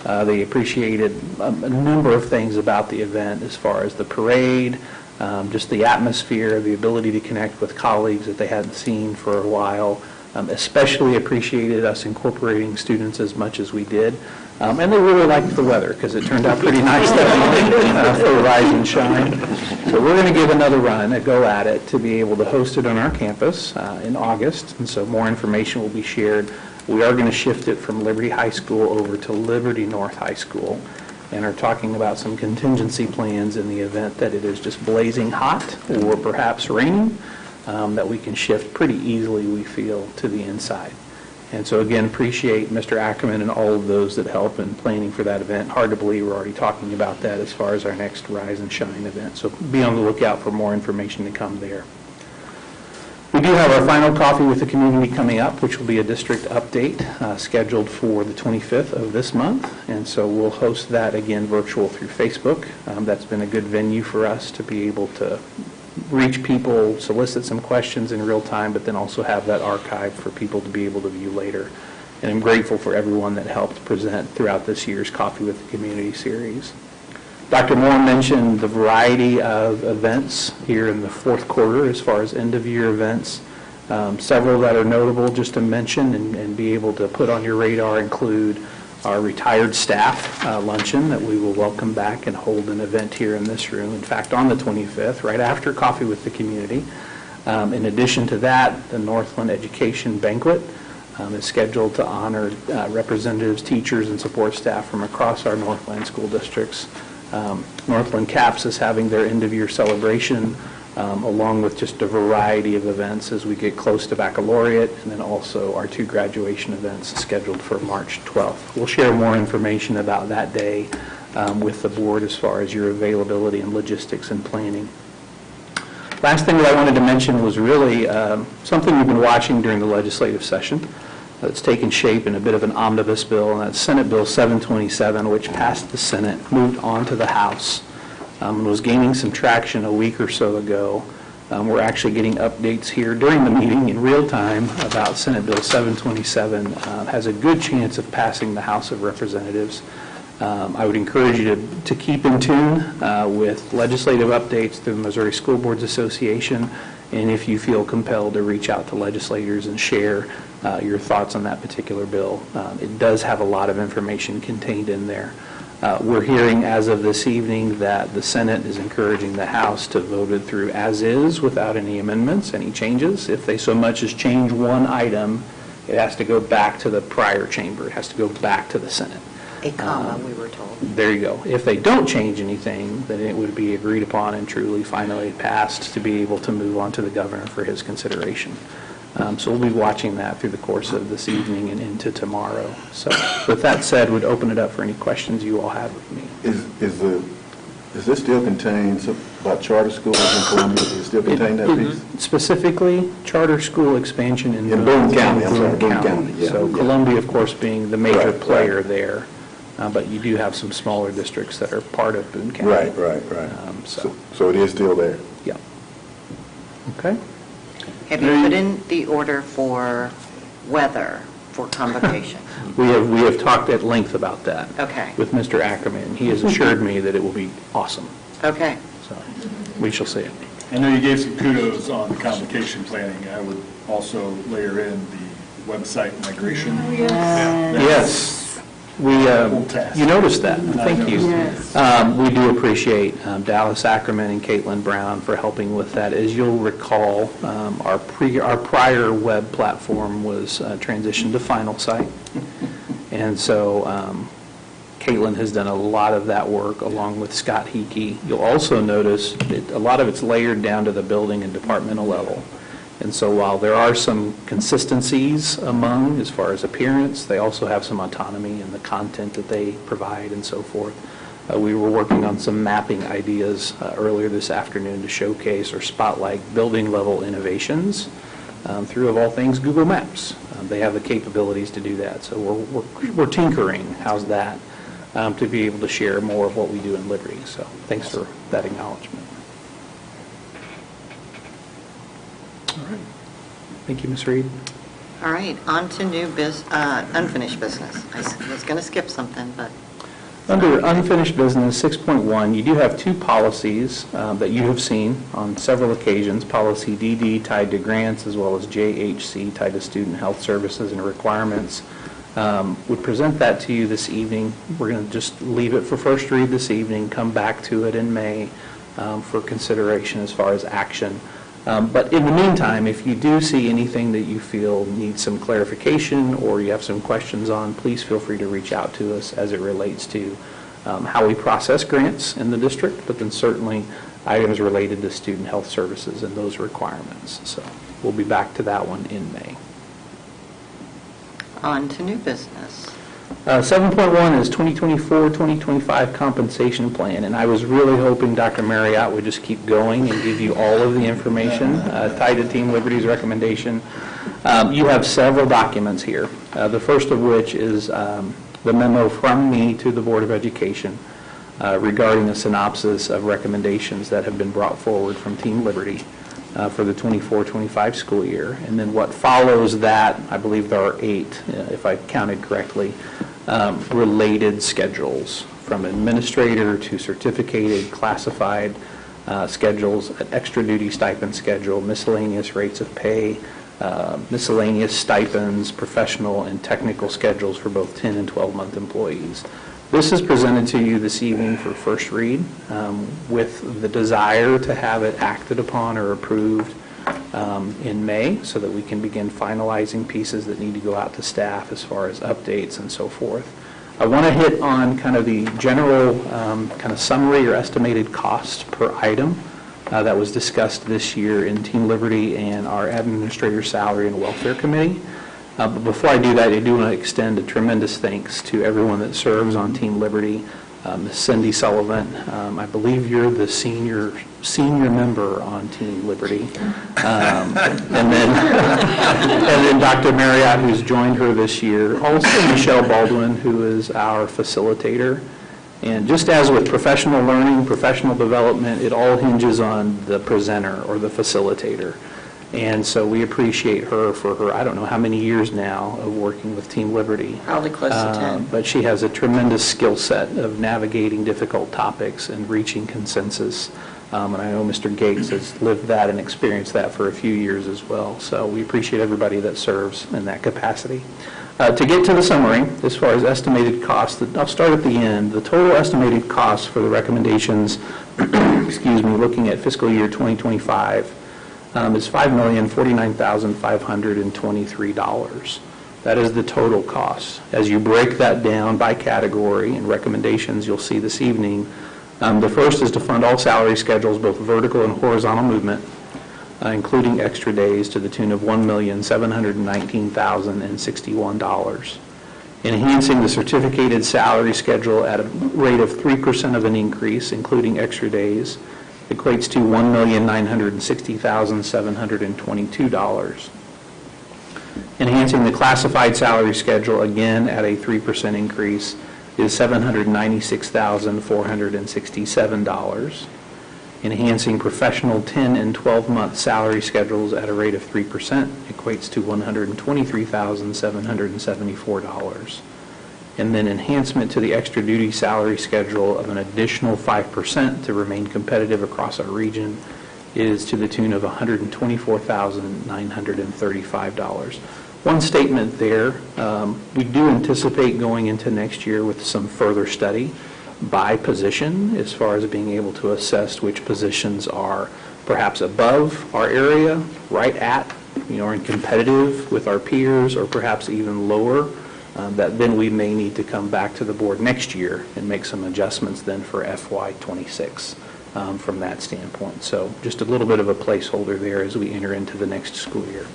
They appreciated a number of things about the event as far as the parade, just the atmosphere, the ability to connect with colleagues that they hadn't seen for a while. Especially appreciated us incorporating students as much as we did. And they really liked the weather because it turned out pretty nice that morning for Rise and Shine. So we're going to give another run, a go at it, to be able to host it on our campus in August. And so more information will be shared. We are going to shift it from Liberty High School over to Liberty North High School and are talking about some contingency plans in the event that it is just blazing hot or perhaps raining. That we can shift pretty easily, we feel, to the inside. And so again, appreciate Mr. Ackerman and all of those that help in planning for that event. Hard to believe we're already talking about that as far as our next Rise and Shine event. So be on the lookout for more information to come there. We do have our final coffee with the community coming up, which will be a district update scheduled for the 25th of this month. And so we'll host that again virtual through Facebook. That's been a good venue for us to be able to reach people, solicit some questions in real time, but then also have that archive for people to be able to view later. And I'm grateful for everyone that helped present throughout this year's Coffee with the Community series. Dr. Moore mentioned the variety of events here in the fourth quarter as far as end-of-year events. Several that are notable just to mention and be able to put on your radar include our retired staff luncheon that we will welcome back and hold an event here in this room. In fact, on the 25th, right after Coffee with the Community. In addition to that, the Northland Education Banquet is scheduled to honor representatives, teachers, and support staff from across our Northland school districts. Northland CAPS is having their end-of-year celebration along with just a variety of events as we get close to baccalaureate, and then also our 2 graduation events scheduled for March 12th. We'll share more information about that day with the board as far as your availability and logistics and planning. Last thing that I wanted to mention was really something we've been watching during the legislative session that's taken shape in a bit of an omnibus bill, and that's Senate Bill 727, which passed the Senate, moved on to the House, and was gaining some traction a week or so ago. We're actually getting updates here during the meeting in real time about Senate Bill 727. Has a good chance of passing the House of Representatives. I would encourage you to keep in tune with legislative updates through the Missouri School Boards Association, and if you feel compelled to reach out to legislators and share your thoughts on that particular bill. It does have a lot of information contained in there. We're hearing as of this evening that the Senate is encouraging the House to vote it through as is without any amendments, any changes. If they so much as change one item, it has to go back to the prior chamber. It has to go back to the Senate. A comma, we were told. There you go. If they don't change anything, then it would be agreed upon and truly finally passed to be able to move on to the governor for his consideration. So we'll be watching that through the course of this evening and into tomorrow. So with that said, would open it up for any questions you all have of me. Is this still contained about charter schools in Columbia? Does it still contain that piece? Specifically, charter school expansion in Boone County. I'm sorry, Boone County. Yeah, So yeah. Columbia, of course, being the major Right, player right. there, but you do have some smaller districts that are part of Boone County. Right. So it is still there? Yeah. Okay. Have you put in the order for weather for convocation? We have talked at length about that. Okay. With Mr. Ackerman. He has assured me that it will be awesome. Okay. So we shall see it. I know you gave some kudos on the convocation planning. I would also layer in the website migration. Yes. You noticed that. Thank you. We do appreciate Dallas Ackerman and Caitlin Brown for helping with that. As you'll recall, our prior web platform was transitioned to Final Site. And so Caitlin has done a lot of that work along with Scott Hickey. You'll also notice that a lot of it's layered down to the building and departmental level. And so while there are some consistencies among as far as appearance, they also have some autonomy in the content that they provide and so forth. We were working on some mapping ideas earlier this afternoon to showcase or spotlight building level innovations through, of all things, Google Maps. They have the capabilities to do that. So we're tinkering, how's that, to be able to share more of what we do in Liberty. So thanks for that acknowledgement. All right. Thank you, Ms. Reed. All right, on to unfinished business. I was going to skip something, but... Under unfinished business, 6.1, you do have 2 policies that you have seen on several occasions. Policy DD tied to grants as well as JHC tied to student health services and requirements. Would present that to you this evening. We're going to just leave it for first read this evening, come back to it in May for consideration as far as action. But in the meantime, if you do see anything that you feel needs some clarification or you have some questions on, please feel free to reach out to us as it relates to how we process grants in the district, but then certainly items related to student health services and those requirements. So we'll be back to that one in May. On to new business. 7.1 is 2024-2025 compensation plan, and I was really hoping Dr. Marriott would just keep going and give you all of the information tied to Team Liberty's recommendation. You have several documents here, the first of which is the memo from me to the Board of Education regarding a synopsis of recommendations that have been brought forward from Team Liberty for the 24-25 school year. And then what follows that, I believe there are 8, if I counted correctly, related schedules from administrator to certificated, classified schedules, an extra duty stipend schedule, miscellaneous rates of pay, miscellaneous stipends, professional and technical schedules for both 10 and 12-month employees. This is presented to you this evening for first read with the desire to have it acted upon or approved in May so that we can begin finalizing pieces that need to go out to staff as far as updates and so forth. I want to hit on kind of the general kind of summary or estimated cost per item that was discussed this year in Team Liberty and our Administrator Salary and Welfare Committee. But before I do that, I do want to extend a tremendous thanks to everyone that serves on Team Liberty. Ms. Cindy Sullivan, I believe you're the senior member on Team Liberty. And then Dr. Marriott, who's joined her this year. Also Michelle Baldwin, who is our facilitator. And just as with professional learning, professional development, it all hinges on the presenter or the facilitator. And so we appreciate her for her, I don't know how many years now of working with Team Liberty. Probably close to 10. But she has a tremendous skill set of navigating difficult topics and reaching consensus. And I know Mr. Gates has lived that and experienced that for a few years as well. So we appreciate everybody that serves in that capacity. To get to the summary, as far as estimated costs, I'll start at the end. The total estimated costs for the recommendations, excuse me, looking at fiscal year 2025 is $5,049,523. That is the total cost. As you break that down by category and recommendations you'll see this evening, the first is to fund all salary schedules, both vertical and horizontal movement, including extra days, to the tune of $1,719,061. Enhancing the certificated salary schedule at a rate of 3% of an increase, including extra days, equates to $1,960,722. Enhancing the classified salary schedule, again at a 3% increase, is $796,467. Enhancing professional 10 and 12-month salary schedules at a rate of 3% equates to $123,774. And then enhancement to the extra duty salary schedule of an additional 5% to remain competitive across our region is to the tune of $124,935. One statement there, we do anticipate going into next year with some further study by position as far as being able to assess which positions are perhaps above our area, right at, and competitive with our peers, or perhaps even lower. That then we may need to come back to the board next year and make some adjustments then for FY26 from that standpoint. So just a little bit of a placeholder there as we enter into the next school year.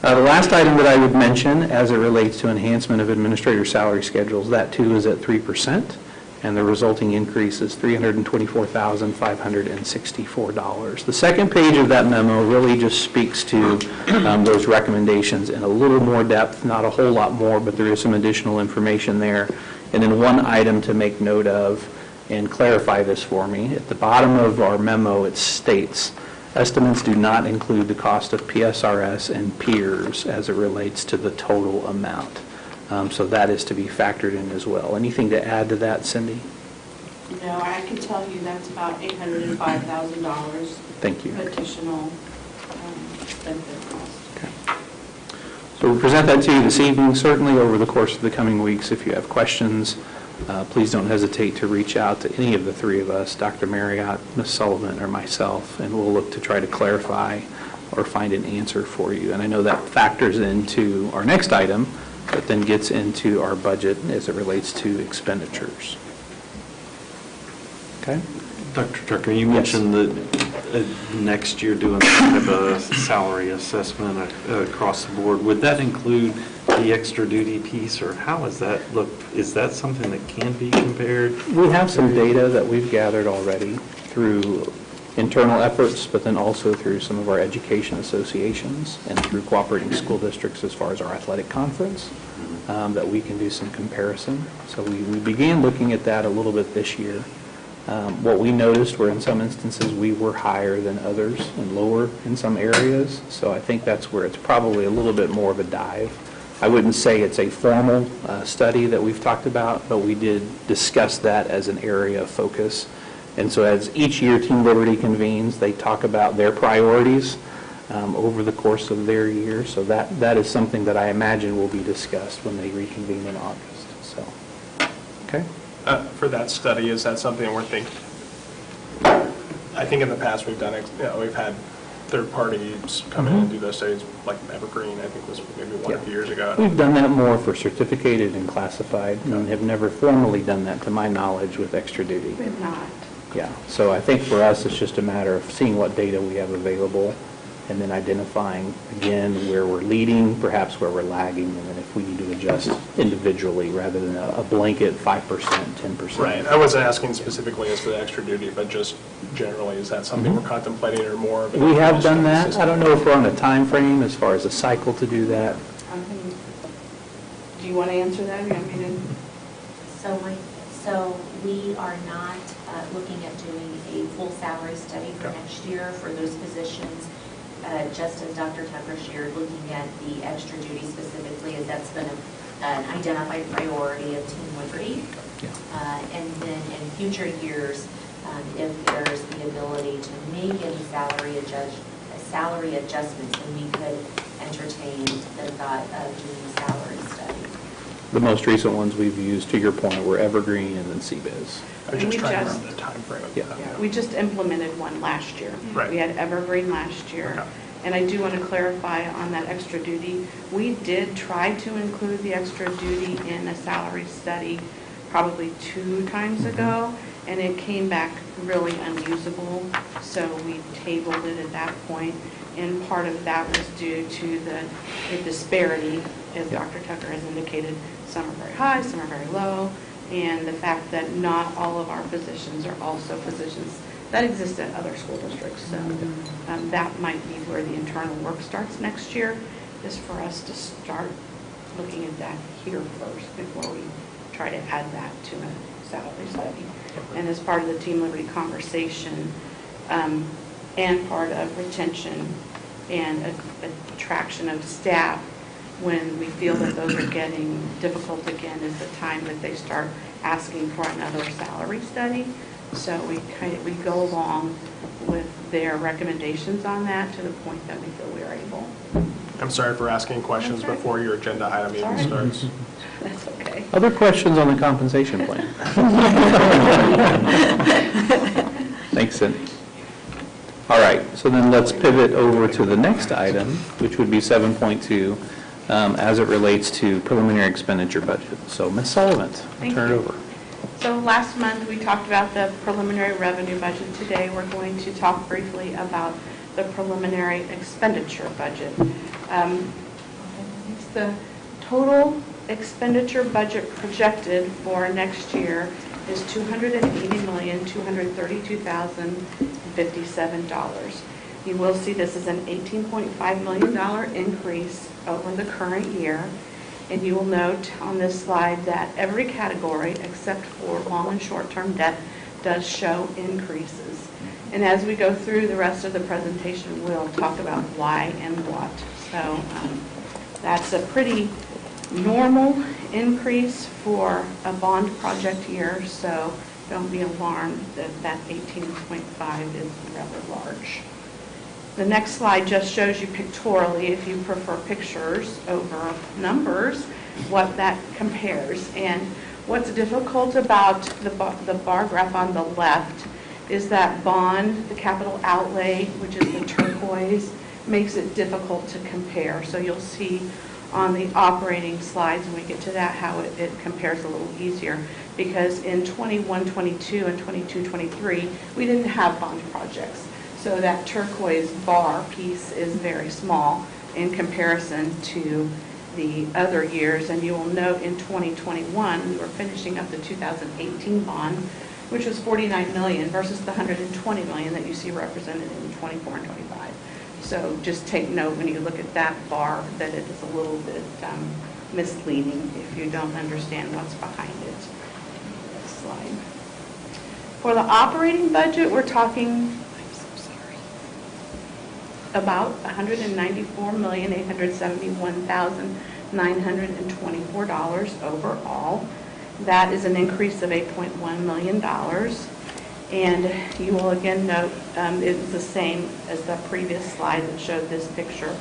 The last item that I would mention as it relates to enhancement of administrator salary schedules, that too is at 3%, and the resulting increase is $324,564. The second page of that memo really just speaks to those recommendations in a little more depth, not a whole lot more, but there is some additional information there. And then one item to make note of and clarify this for me. At the bottom of our memo, it states, estimates do not include the cost of PSRS and peers as it relates to the total amount. So that is to be factored in as well. Anything to add to that, Cindy? No, I can tell you that's about $805,000. Thank you. Additional benefit cost. Okay. So we'll present that to you this evening. Certainly over the course of the coming weeks, if you have questions, please don't hesitate to reach out to any of the three of us, Dr. Marriott, Ms. Sullivan, or myself, and we'll look to try to clarify or find an answer for you. And I know that factors into our next item, but then gets into our budget as it relates to expenditures. Okay? Dr. Tucker, you mentioned that next year doing kind of a salary assessment across the board. Would that include the extra duty piece, or how does that look? Is that something that can be compared? We have some data that we've gathered already through internal efforts, but then also through some of our education associations and through cooperating school districts as far as our athletic conference, that we can do some comparison. So we began looking at that a little bit this year. What we noticed were in some instances we were higher than others and lower in some areas. So I think that's where it's probably a little bit more of a dive. I wouldn't say it's a formal study that we've talked about, but we did discuss that as an area of focus. And so as each year Team Liberty convenes, they talk about their priorities over the course of their year. So that is something that I imagine will be discussed when they reconvene in August. So, okay. For that study, is that something we're thinking? I think in the past we've done, we've had third parties come in and do those studies, like Evergreen, I think was maybe one or 2 years ago. We've done that more for certificated and classified, and have never formally done that, to my knowledge, with extra duty. We have not. Yeah, so I think for us, it's just a matter of seeing what data we have available and then identifying, again, where we're leading, perhaps where we're lagging, and then if we need to adjust individually rather than a blanket 5%, 10%. Right, I wasn't asking specifically as to the extra duty, but just generally, is that something we're contemplating or more? of an We have done administrative that. I don't know if we're on a time frame as far as a cycle to do that. Do you want to answer that? I mean, So we are not looking at doing a full salary study for next year for those positions. Just as Dr. Tucker shared, looking at the extra duty specifically, as that's been an identified priority of Team Liberty. And then in future years, if there's the ability to make any salary adjustments, then we could entertain the thought of doing a salary study. The most recent ones we've used, to your point, were Evergreen and then CBiz. I was just trying to remember the time frame. Yeah. we just implemented one last year. Right. We had Evergreen last year. Okay. And I do want to clarify on that extra duty, we did try to include the extra duty in a salary study probably 2 times ago, and it came back really unusable, so we tabled it at that point. And part of that was due to the disparity, as Dr. Tucker has indicated. Some are very high, some are very low, and the fact that not all of our positions are also positions that exist at other school districts. So that might be where the internal work starts next year, is for us to start looking at that here first before we try to add that to a salary study. And as part of the Team Liberty conversation and part of retention and attraction of staff, when we feel that those are getting difficult again, is the time that they start asking for another salary study. So we go along with their recommendations on that to the point that we feel we are able. I'm sorry for asking questions before your agenda item even starts. That's okay. Other questions on the compensation plan? Thanks, Cindy. All right, so then let's pivot over to the next item, which would be 7.2, as it relates to preliminary expenditure budget. So Ms. Sullivan, Thank turn it you. over. So last month, we talked about the preliminary revenue budget. Today, we're going to talk briefly about the preliminary expenditure budget. The total expenditure budget projected for next year is $280,232,057. You will see this is an $18.5 million increase over the current year. And you will note on this slide that every category except for long and short-term debt does show increases. And as we go through the rest of the presentation, we'll talk about why and what. So that's a pretty normal increase for a bond project year, so don't be alarmed that 18.5 is rather large. The next slide just shows you pictorially, if you prefer pictures over numbers, what that compares. And what's difficult about the bar graph on the left is that bond, the capital outlay, which is the turquoise, makes it difficult to compare. So you'll see on the operating slides, when we get to that, how it compares a little easier. Because in 21-22 and 22-23, we didn't have bond projects. So that turquoise bar piece is very small in comparison to the other years. And you will note in 2021, we were finishing up the 2018 bond, which was $49 million versus the $120 million that you see represented in 24 and 25. So just take note when you look at that bar that it is a little bit misleading if you don't understand what's behind it. Next slide. For the operating budget, we're talking about $194,871,924 overall. That is an increase of $8.1 million. And you will again note it was the same as the previous slide that showed this picture.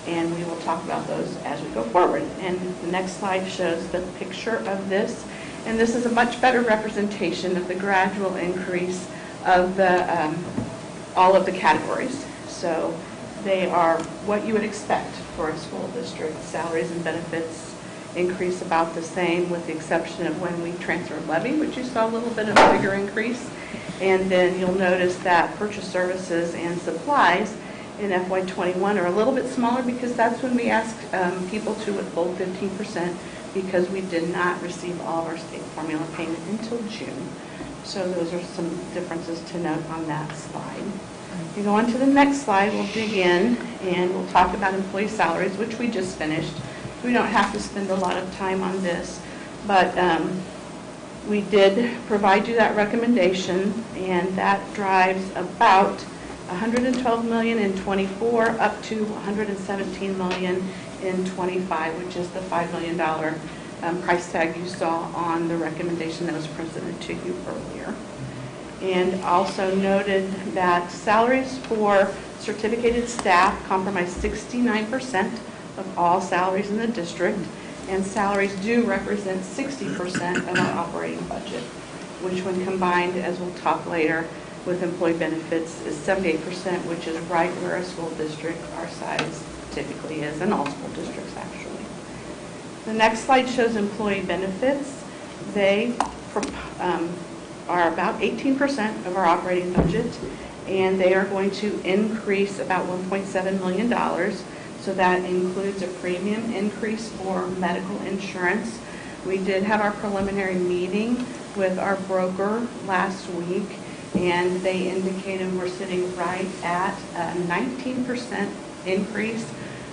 And we will talk about those as we go forward. And the next slide shows the picture of this. And this is a much better representation of the gradual increase of the all of the categories. So they are what you would expect for a school district: salaries and benefits, increase about the same with the exception of when we transferred levy, which you saw a little bit of a bigger increase. And then you'll notice that purchase services and supplies in FY21 are a little bit smaller because that's when we asked people to withhold 15% because we did not receive all of our state formula payment until June. So those are some differences to note on that slide. If you go on to the next slide, we'll dig in and we'll talk about employee salaries, which we just finished. We don't have to spend a lot of time on this, but we did provide you that recommendation, and that drives about $112 million in 24 up to $117 million in 25, which is the $5 million price tag you saw on the recommendation that was presented to you earlier. And also noted that salaries for certificated staff comprise 69% of all salaries in the district, and salaries do represent 60% of our operating budget, which when combined, as we'll talk later, with employee benefits is 78%, which is right where a school district our size typically is, and all school districts actually. The next slide shows employee benefits. They are about 18% of our operating budget, and they are going to increase about $1.7 million. So that includes a premium increase for medical insurance. We did have our preliminary meeting with our broker last week, and they indicated we're sitting right at a 19% increase,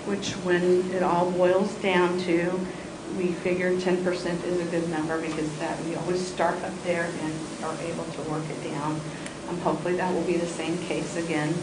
which when it all boils down to, we figured 10% is a good number because that we always start up there and are able to work it down. Hopefully that will be the same case again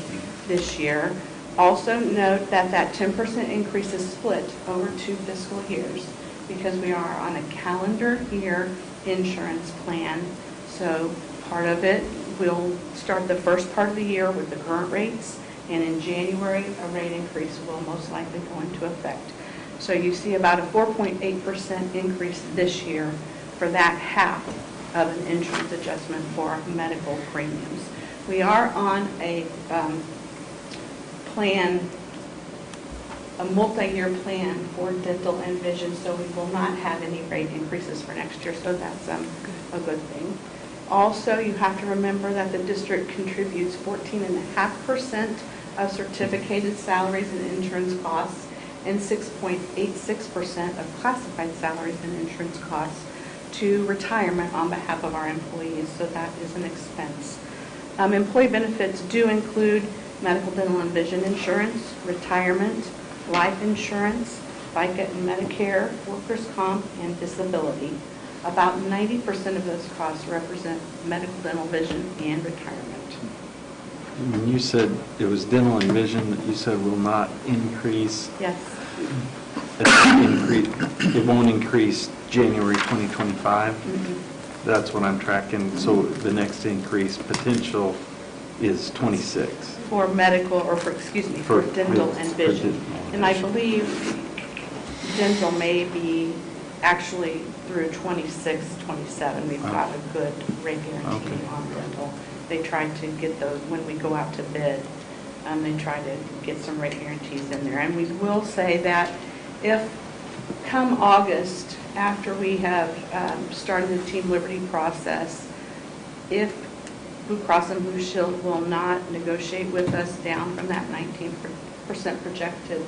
this year. Also note that that 10% increase is split over 2 fiscal years because we are on a calendar year insurance plan. So part of it will start the first part of the year with the current rates, and in January a rate increase will most likely go into effect. So you see about a 4.8% increase this year for that half of an insurance adjustment for medical premiums. We are on a plan, a multi-year plan for dental and vision, so we will not have any rate increases for next year, so that's a good thing. Also, you have to remember that the district contributes 14.5% of certificated salaries and insurance costs and 6.86% of classified salaries and insurance costs to retirement on behalf of our employees, so that is an expense. Employee benefits do include medical, dental, and vision insurance, retirement, life insurance, FICA and Medicare, workers' comp, and disability. About 90% of those costs represent medical, dental, vision, and retirement. When you said it was dental and vision that you said will not increase. Yes. It won't increase January 2025. Mm-hmm. That's what I'm tracking. So the next increase potential is 26. For medical, or for dental and vision. And I believe dental may be actually through 26, 27. We've got a good rate guarantee on dental. They try to get those when we go out to bid. They try to get some rate guarantees in there. And we will say that if come August, after we have started the Team Liberty process, if Blue Cross and Blue Shield will not negotiate with us down from that 19% projected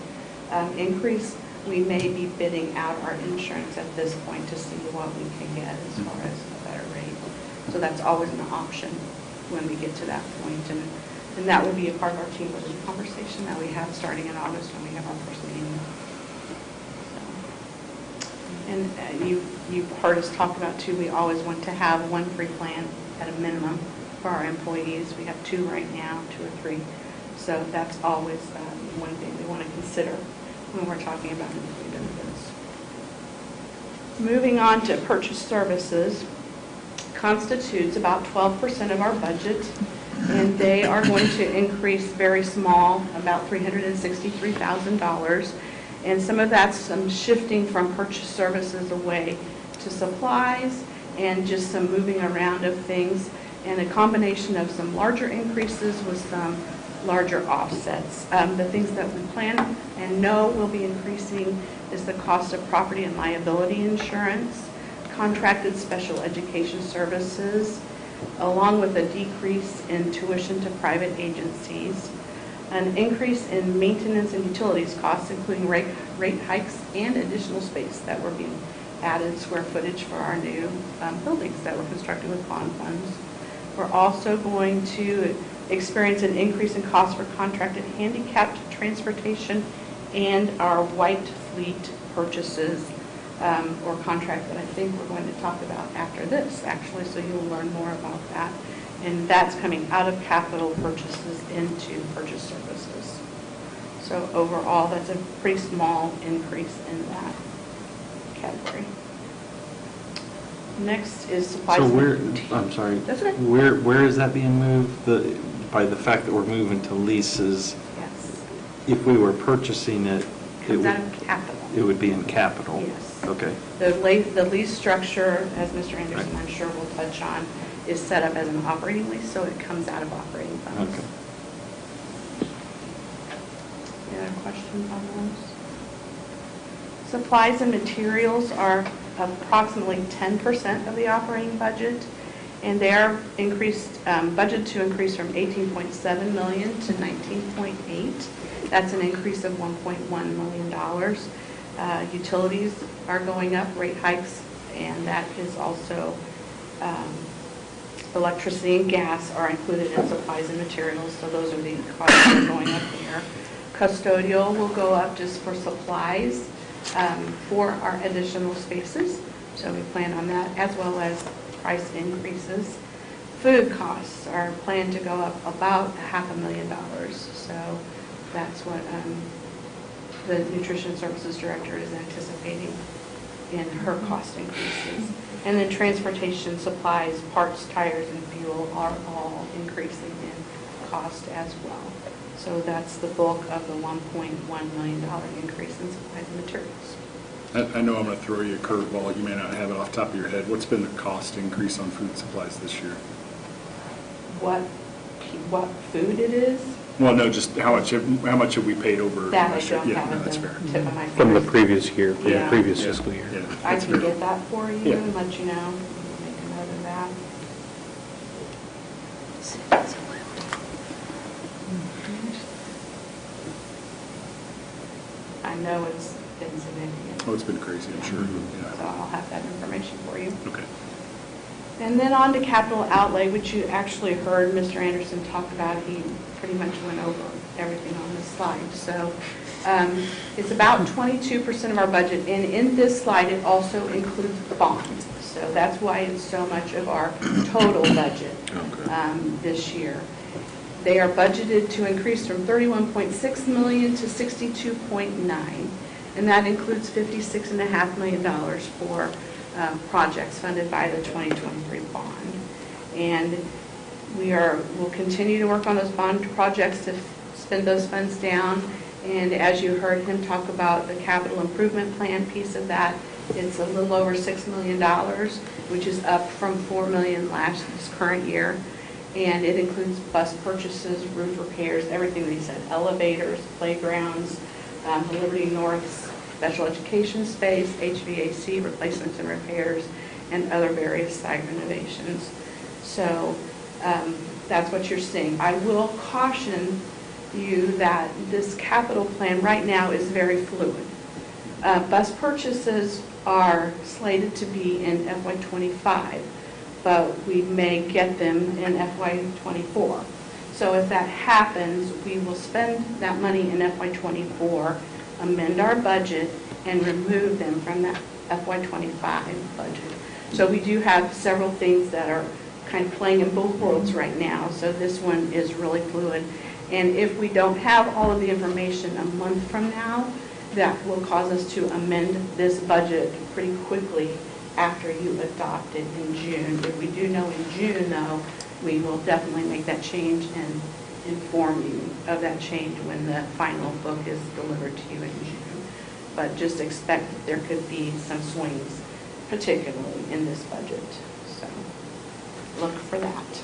increase, we may be bidding out our insurance at this point to see what we can get as far as a better rate. So that's always an option when we get to that point. And that will be a part of our Team Liberty conversation that we have starting in August when we have our first meeting. And you've heard us talk about, too, we always want to have one free plan at a minimum for our employees. We have 2 right now, 2 or 3. So that's always one thing we want to consider when we're talking about employee benefits. Moving on to purchase services, constitutes about 12% of our budget, and they are going to increase very small, about $363,000. And some of that's some shifting from purchase services away to supplies and just some moving around of things, and a combination of some larger increases with some larger offsets. The things that we plan and know will be increasing is the cost of property and liability insurance, contracted special education services, along with a decrease in tuition to private agencies, an increase in maintenance and utilities costs, including rate hikes and additional space that were being added, square footage for our new buildings that were constructed with bond funds. We're also going to experience an increase in costs for contracted handicapped transportation and our white fleet purchases or contract that I think we're going to talk about after this, actually, so you'll learn more about that. And that's coming out of capital purchases into purchase services. So overall, that's a pretty small increase in that category. Next is supplies. So I'm sorry. That's okay. Where is that being moved? By the fact that we're moving to leases? Yes. If we were purchasing it, Comes out of capital. It would be in capital? Yes. Okay. The lease structure, as Mr. Anderson, I'm sure will touch on, is set up as an operating lease, so it comes out of operating funds. Okay. Any other questions on those? Supplies and materials are approximately 10% of the operating budget, and they are budgeted to increase from $18.7 million to $19.8. That's an increase of $1.1 million. Utilities are going up, rate hikes, and that is also electricity and gas are included in supplies and materials, so those are the costs that are going up there. Custodial will go up just for supplies for our additional spaces, so we plan on that, as well as price increases. Food costs are planned to go up about $500,000, so that's what the Nutrition Services Director is anticipating in her cost increases. And then transportation, supplies, parts, tires, and fuel are all increasing in cost as well. So that's the bulk of the $1.1 million increase in supplies and materials. I know I'm going to throw you a curveball. You may not have it off the top of your head. What's been the cost increase on food supplies this year? What food it is? Well, no, just how much have we paid over That I last year? don't Yeah, have no, at that's the fair. tip of my From the fingers. previous year, from the Yeah. previous fiscal year. Yeah, I that's can fair. get that for you Yeah. and let you know. Make a note of that. I know it's been significant. Oh, it's been crazy, I'm sure. Yeah. So I'll have that information for you. Okay. And then on to capital outlay, which you actually heard Mr. Anderson talk about. He pretty much went over everything on this slide. So it's about 22% of our budget. And in this slide, it also includes bonds. So that's why it's so much of our total budget this year. They are budgeted to increase from $31.6 million to $62.9, and that includes $56.5 million for projects funded by the 2023 bond. And we'll continue to work on those bond projects to spend those funds down. And as you heard him talk about the capital improvement plan piece of that, it's a little over $6 million, which is up from $4 million this current year. And it includes bus purchases, roof repairs, everything that he said, elevators, playgrounds, the Liberty North special education space, HVAC replacements and repairs, and other various site renovations. So that's what you're seeing. I will caution you that this capital plan right now is very fluid. Bus purchases are slated to be in FY25. But we may get them in FY24. So if that happens, we will spend that money in FY24, amend our budget, and remove them from that FY25 budget. So we do have several things that are kind of playing in both worlds right now. So this one is really fluid. And if we don't have all of the information a month from now, that will cause us to amend this budget pretty quickly after you adopt it in June. If we do know in June, though, we will definitely make that change and inform you of that change when the final book is delivered to you in June. But just expect that there could be some swings, particularly in this budget. So look for that.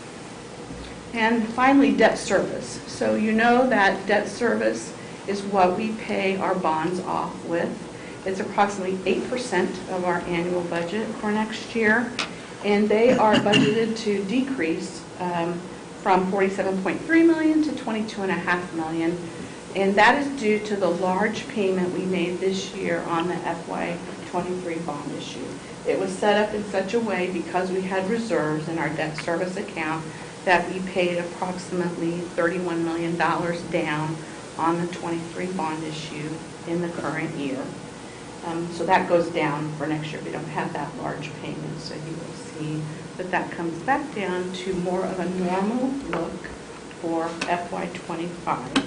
And finally, debt service. So you know that debt service is what we pay our bonds off with. It's approximately 8% of our annual budget for next year, and they are budgeted to decrease from $47.3 million to $22.5 million, and that is due to the large payment we made this year on the FY23 bond issue. It was set up in such a way, because we had reserves in our debt service account, that we paid approximately $31 million down on the 23 bond issue in the current year. So that goes down for next year. We don't have that large payment, so you will see that that comes back down to more of a normal look for FY25.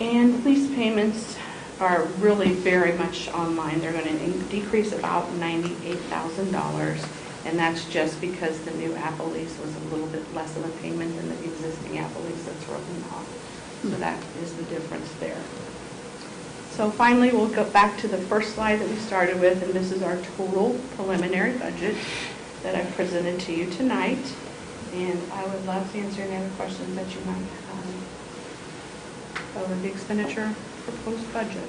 And lease payments are really very much online. They're going to decrease about $98,000, and that's just because the new Apple lease was a little bit less of a payment than the existing Apple lease that's rolling off. So that is the difference there. So finally, we'll go back to the first slide that we started with, and this is our total preliminary budget that I've presented to you tonight. And I would love to answer any other questions that you might have over the expenditure proposed budget.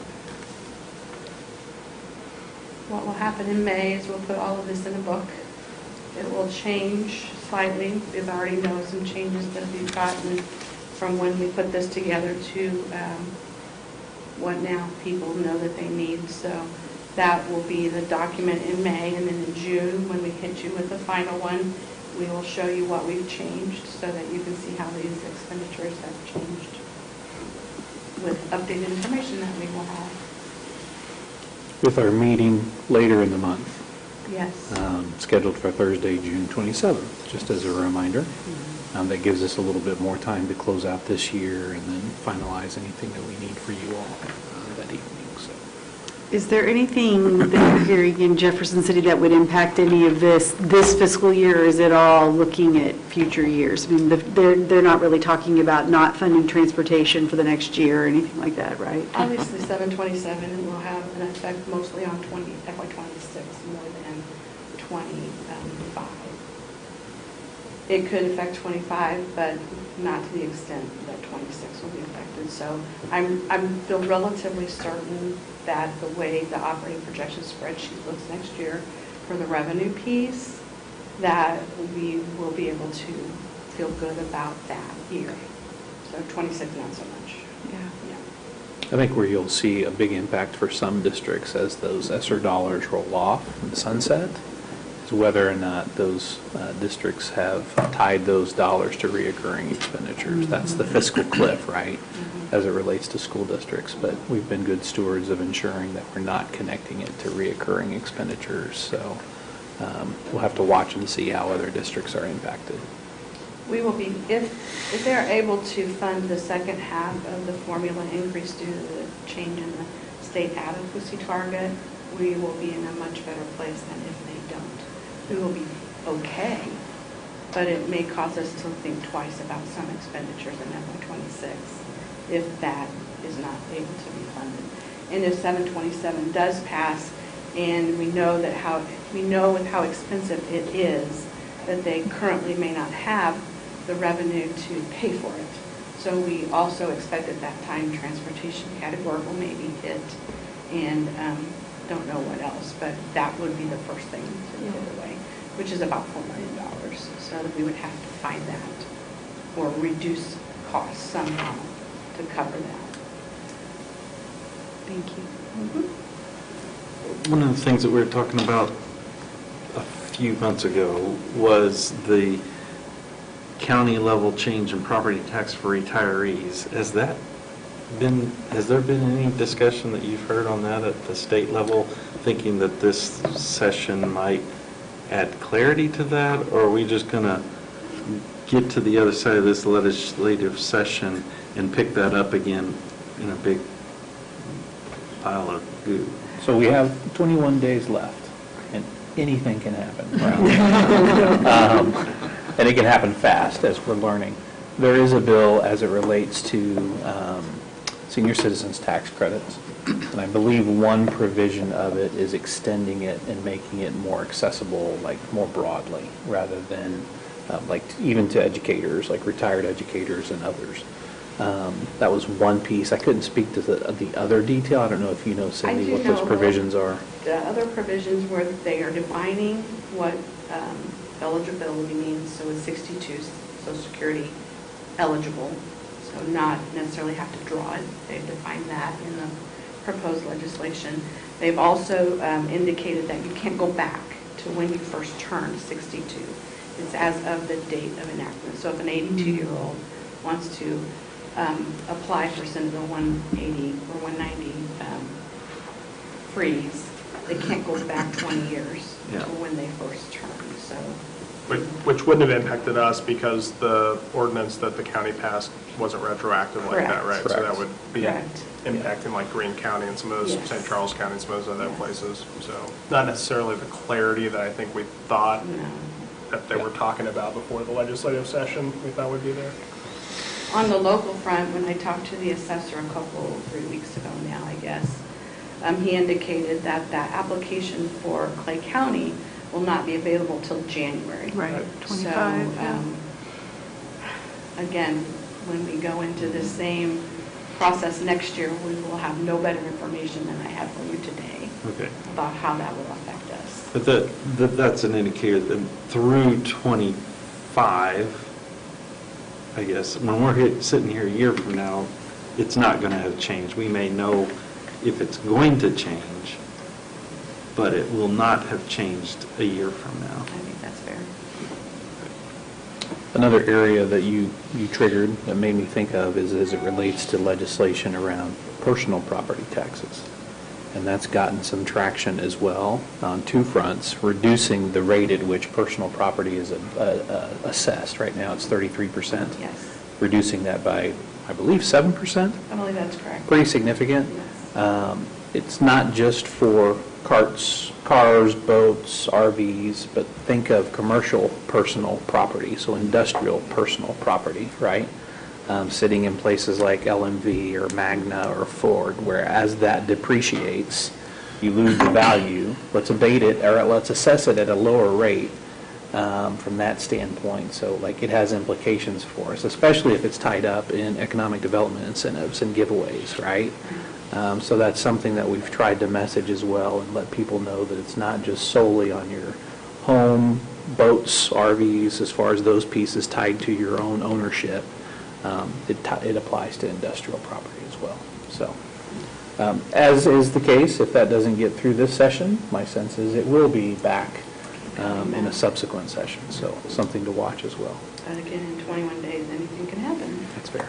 What will happen in May is we'll put all of this in a book. It will change slightly. We already know some changes that we've gotten from when we put this together to what now people know that they need. So that will be the document in May, and then in June, when we hit you with the final one, we will show you what we've changed so that you can see how these expenditures have changed with updated information that we will have. With our meeting later in the month, Yes. scheduled for Thursday, June 27th, just as a reminder. That gives us a little bit more time to close out this year and then finalize anything that we need for you all that evening. So, Is there anything that you're hearing in Jefferson City that would impact any of this fiscal year, or is it all looking at future years? I mean, they're not really talking about not funding transportation for the next year or anything like that, right? Obviously, 727 will have an effect mostly on FY26 more than 25. It could affect 25, but not to the extent that 26 will be affected. So I feel relatively certain that the way the operating projection spreadsheet looks next year for the revenue piece, that we will be able to feel good about that year. So 26, not so much. I think where you'll see a big impact for some districts as those ESSER dollars roll off and sunset is whether or not those districts have tied those dollars to reoccurring expenditures. That's the fiscal cliff, right, as it relates to school districts. But we've been good stewards of ensuring that we're not connecting it to reoccurring expenditures. So we'll have to watch and see how other districts are impacted. We will be, if they're able to fund the second half of the formula increase due to the change in the state adequacy target, we will be in a much better place than if they don't. We will be okay, but it may cause us to think twice about some expenditures in FY26 if that is not able to be funded. And if 727 does pass, and we know with how expensive it is, that they currently may not have the revenue to pay for it. So we also expect at that time transportation category will maybe hit, and don't know what else, but that would be the first thing to get away, which is about $4 million. So that we would have to find that or reduce costs somehow to cover that. Thank you. One of the things that we were talking about a few months ago was the county level change in property tax for retirees. Has there been any discussion that you've heard on that at the state level, thinking that this session might add clarity to that, or are we just going to get to the other side of this legislative session and pick that up again in a big pile of goo? So we have 21 days left, and anything can happen around there. And it can happen fast, as we're learning. There is a bill as it relates to senior citizens tax credits, and I believe one provision of it is extending it and making it more accessible, like more broadly, rather than like even to educators, like retired educators and others. That was one piece. I couldn't speak to the other detail. I don't know if you know, Cindy, what those provisions are. The other provisions where they are defining what eligibility means, so it's 62 Social Security eligible, so not necessarily have to draw it. They've defined that in the proposed legislation. They've also indicated that you can't go back to when you first turned 62. It's as of the date of enactment. So if an 82-year-old wants to apply for Senate Bill 180 or 190 freeze, they can't go back 20 years to when they first turned. So, which wouldn't have impacted us because the ordinance that the county passed wasn't retroactive like that, right? Correct. So that would be Correct. impacting like Greene County and some of those, Yes. St. Charles County and some of those other places. So not necessarily the clarity that I think we thought that they were talking about before the legislative session we thought would be there. on the local front, when I talked to the assessor 3 weeks ago now, I guess, he indicated that that application for Clay County will not be available till January. Right, 25, So, again, when we go into the same process next year, we will have no better information than I have for you today about how that will affect us. But that's an indicator that through 25, I guess, when we're sitting here a year from now, it's not going to have changed. We may know if it's going to change, but it will not have changed a year from now. I think that's fair. Another area that you triggered that made me think of is as it relates to legislation around personal property taxes. And that's gotten some traction as well on two fronts, reducing the rate at which personal property is assessed. Right now it's 33%. Yes. Reducing that by, I believe, 7%. I believe that's correct. Pretty significant. It's not just for cars, boats, RVs, but think of commercial personal property, so industrial personal property, right? Sitting in places like LMV or Magna or Ford, where as that depreciates, you lose the value. Let's abate it, or let's assess it at a lower rate from that standpoint. So like it has implications for us, especially if it's tied up in economic development incentives and giveaways, right? So that's something that we've tried to message as well and let people know that it's not just solely on your home, boats, RVs, as far as those pieces tied to your own ownership. It applies to industrial property as well. So, as is the case, if that doesn't get through this session, my sense is it will be back in a subsequent session. So, something to watch as well. And again, in 21 days, anything can happen. That's fair.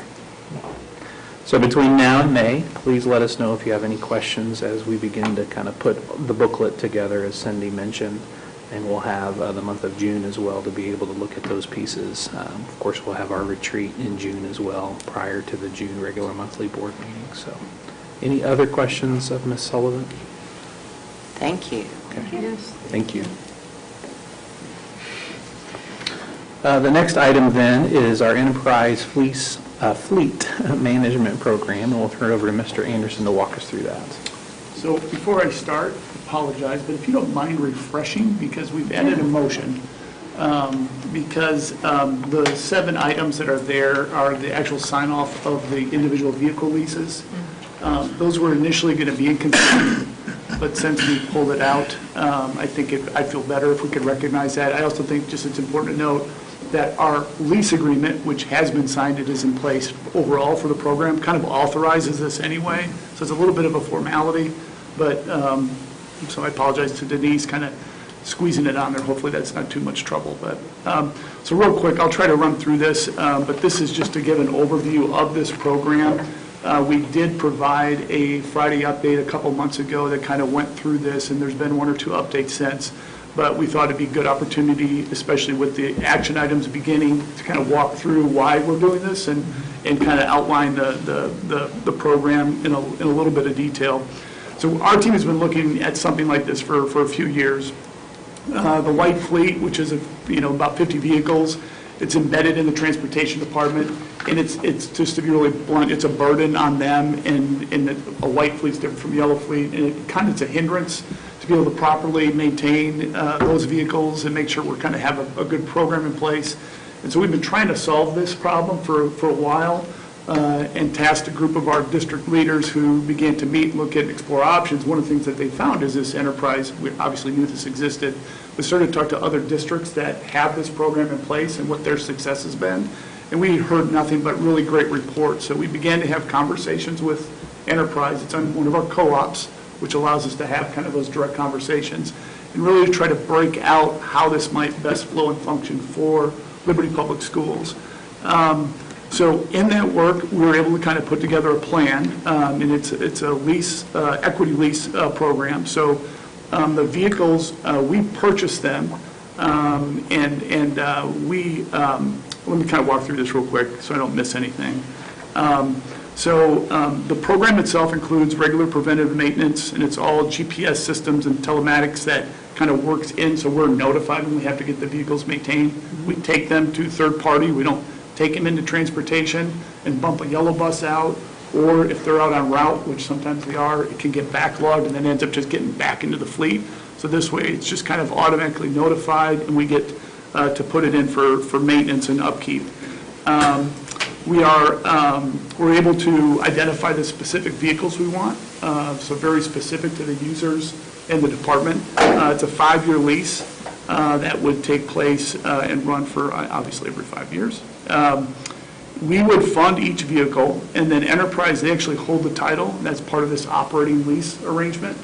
So between now and May, please let us know if you have any questions as we begin to kind of put the booklet together, as Cindy mentioned. And we'll have the month of June as well to be able to look at those pieces. Of course, we'll have our retreat in June as well prior to the June regular monthly board meeting. So any other questions of Ms. Sullivan? Thank you. Okay. Yes. Thank you. The next item then is our enterprise fleet management program, and we'll turn it over to Mr. Anderson to walk us through that. So before I start, apologize, but if you don't mind refreshing, because we've added a motion, because the 7 items that are there are the actual sign-off of the individual vehicle leases. Those were initially going to be inconsistent, but since we pulled it out, I think I'd feel better if we could recognize that. I also think just it's important to note that our lease agreement, which has been signed, it is in place overall for the program, kind of authorizes this anyway. So it's a little bit of a formality, but so I apologize to Denise kind of squeezing it on there. Hopefully that's not too much trouble. But so real quick, I'll try to run through this, but this is just to give an overview of this program. We did provide a Friday update a couple months ago that kind of went through this, and there's been 1 or 2 updates since. But we thought it'd be a good opportunity, especially with the action items beginning, to kind of walk through why we're doing this and kind of outline the program in a little bit of detail. So our team has been looking at something like this for a few years. The light fleet, which is about 50 vehicles, it's embedded in the transportation department, and it's just to be really blunt, it's a burden on them, and a white fleet's different from yellow fleet, and it's a hindrance to be able to properly maintain those vehicles and make sure we're kind of have a good program in place. And so we've been trying to solve this problem for a while and tasked a group of our district leaders who began to meet, look at, explore options. One of the things that they found is this enterprise. We obviously knew this existed. We started to talk to other districts that have this program in place and what their success has been. And we heard nothing but really great reports. So we began to have conversations with Enterprise. It's on one of our co-ops, which allows us to have kind of those direct conversations and really to try to break out how this might best flow and function for Liberty Public Schools. So in that work, we were able to kind of put together a plan, and it's a lease, equity lease program. So the vehicles, we purchased them, and we, let me kind of walk through this real quick so I don't miss anything. The program itself includes regular preventive maintenance, and it's all GPS systems and telematics that kind of works in, so we're notified when we have to get the vehicles maintained. We take them to third party. We don't take them into transportation and bump a yellow bus out, or if they're out on route, which sometimes they are, it can get backlogged and then ends up just getting back into the fleet. So this way, it's just kind of automatically notified, and we get to put it in for maintenance and upkeep. We're able to identify the specific vehicles we want, so very specific to the users and the department. It's a 5-year lease that would take place and run for obviously every 5 years. We would fund each vehicle, and then Enterprise, they actually hold the title. That's part of this operating lease arrangement.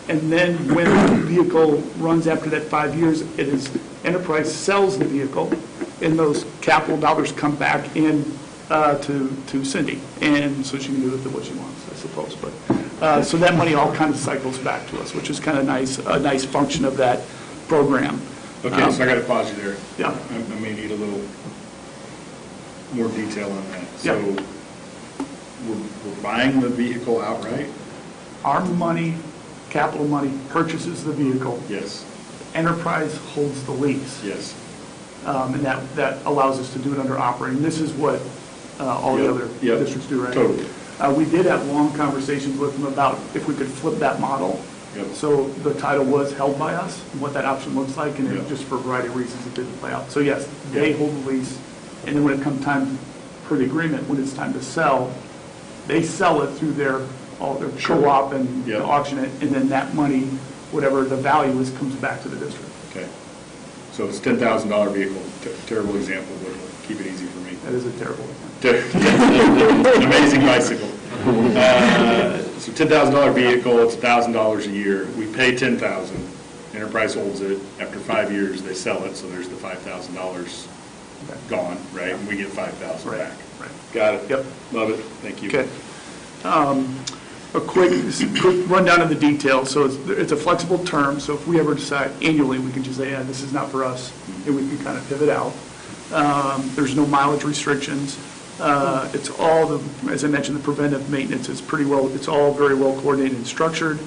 And then when the vehicle runs after that 5 years, it is Enterprise sells the vehicle, and those capital dollars come back in to Cindy, and so she can do with it what she wants, I suppose. But so that money all kind of cycles back to us, which is kind of nice, a nice function of that program. Okay, so I got to pause you there. Yeah. I may need a little more detail on that. Yeah. So we're buying the vehicle outright? Our money, capital money, purchases the vehicle. Yes. Enterprise holds the lease. Yes. And that allows us to do it under operating. This is what all the other districts do, right? Totally. We did have long conversations with them about if we could flip that model. Yep. So the title was held by us, and what that option looks like, and it, just for a variety of reasons, it didn't play out. So yes, they hold the lease, and then when it comes time per the agreement, when it's time to sell, they sell it through their co-op and auction it, and then that money, whatever the value is, comes back to the district. Okay. So it's $10,000 vehicle. Terrible example, but keep it easy for me. That is a terrible example. An amazing bicycle. So $10,000 vehicle, it's $1,000 a year. We pay $10,000. Enterprise holds it. After 5 years, they sell it, so there's the $5,000 gone, right? And we get $5,000 back. Right. Got it. Yep. Love it. Thank you. Okay. A quick rundown of the details. So it's a flexible term, so if we ever decide annually, we can just say, yeah, this is not for us, and we can kind of pivot out. There's no mileage restrictions. It's all, as I mentioned, the preventive maintenance is it's all very well coordinated and structured.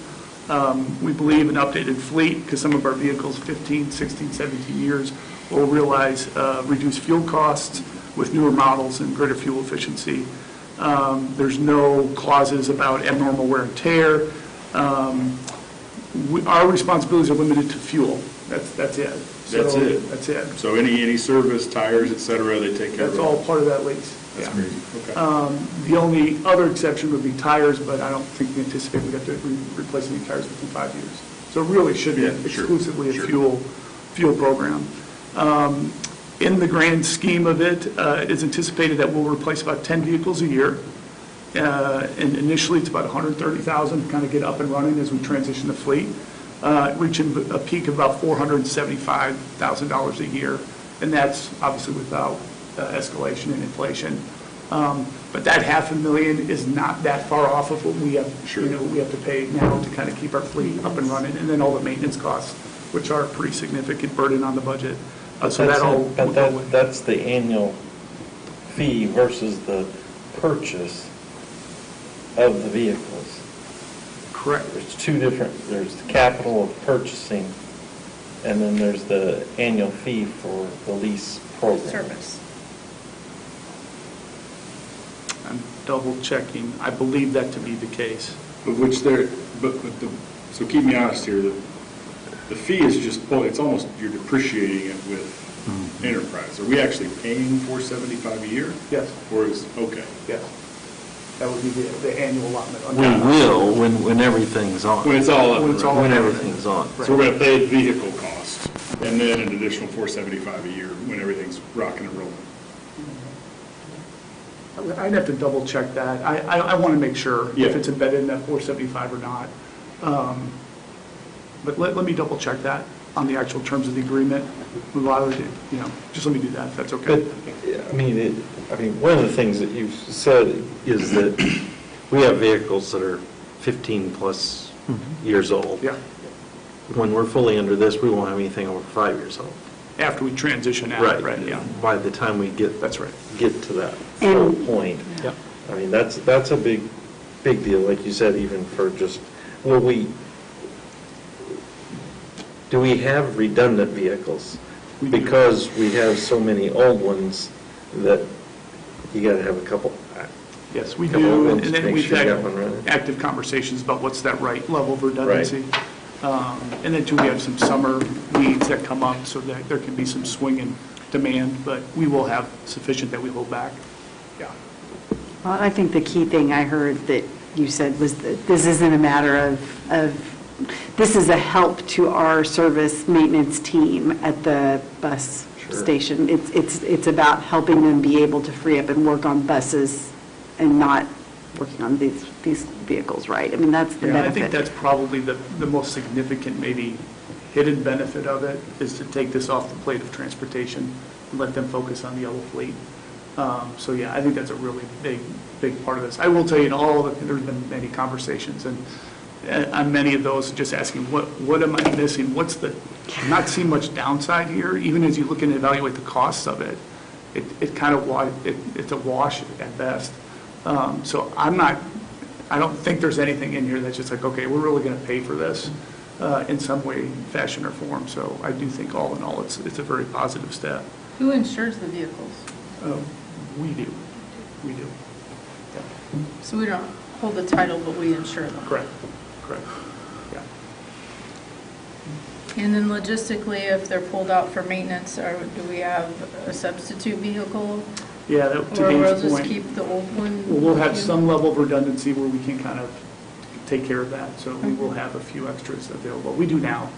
We believe an updated fleet, because some of our vehicles, 15, 16, 17 years, will realize reduced fuel costs with newer models and greater fuel efficiency. There's no clauses about abnormal wear and tear. Our responsibilities are limited to fuel. That's it. That's it. That's it. So any service, tires, et cetera, they take care of it? That's all part of that lease. That's crazy. Okay. The only other exception would be tires, but I don't think we anticipate we have to replace any tires within 5 years. So it really should be exclusively a fuel program. In the grand scheme of it, it's anticipated that we'll replace about 10 vehicles a year. And initially, it's about $130,000 to kind of get up and running as we transition the fleet, reaching a peak of about $475,000 a year. And that's obviously without escalation and inflation. But that $500,000 is not that far off of what we have, we have to pay now to kind of keep our fleet up and running, and then all the maintenance costs, which are a pretty significant burden on the budget. So that's the annual fee versus the purchase of the vehicles. Correct. There's two different, there's the capital of purchasing, and then there's the annual fee for the lease program. Service. I'm double checking. I believe that to be the case. So keep me honest here. The fee is just, well, it's almost, you're depreciating it with enterprise. Are we actually paying $475 a year? Yes. Or is, okay. Yes. That would be the annual allotment. We will when everything's on. When it's all up. When everything's on. So we're going to pay vehicle costs, and then an additional $475 a year when everything's rocking and rolling. I'd have to double check that. I want to make sure Yeah. if it's embedded in that 475 or not. But let me double check that on the actual terms of the agreement. A lot of it, just let me do that, if that's okay. But, I mean, one of the things that you've said is that we have vehicles that are 15-plus years old. Yeah. When we're fully under this, we won't have anything over 5 years old. After we transition out, right, yeah. By the time we get That's right. get to that And- point. Yep. I mean, that's a big deal, like you said, even for just, do we have redundant vehicles? Because we have so many old ones that you got to have a couple. Yes, we couple of do, ones and to then make we've sure you had got one running. active conversations about what's that right level of redundancy. And then too, we have some summer needs that come up, so that there can be some swing in demand, but we will have sufficient that we hold back. Yeah. Well, I think the key thing I heard that you said was that this isn't a matter of this is a help to our service maintenance team at the bus station. It's about helping them be able to free up and work on buses and not working on these vehicles, right? I mean, that's the benefit. I think that's probably the most significant, maybe hidden benefit of it, is to take this off the plate of transportation and let them focus on the yellow fleet. So yeah, I think that's a really big part of this. I will tell you, there's been many conversations, and on many of those, just asking, what am I missing? I'm not seeing much downside here, even as you look and evaluate the costs of it. It's a wash at best. So I don't think there's anything in here that's just like, okay, we're really going to pay for this in some way, fashion, or form. So I do think all in all, it's a very positive step. Who insures the vehicles? We do. Yeah. So we don't hold the title, but we insure them? Correct. Yeah. And then logistically, if they're pulled out for maintenance, do we have a substitute vehicle? Yeah, to Or Dave's we'll just point, keep the old one? we'll have some level of redundancy where we can kind of take care of that. So we will have a few extras available. We do now.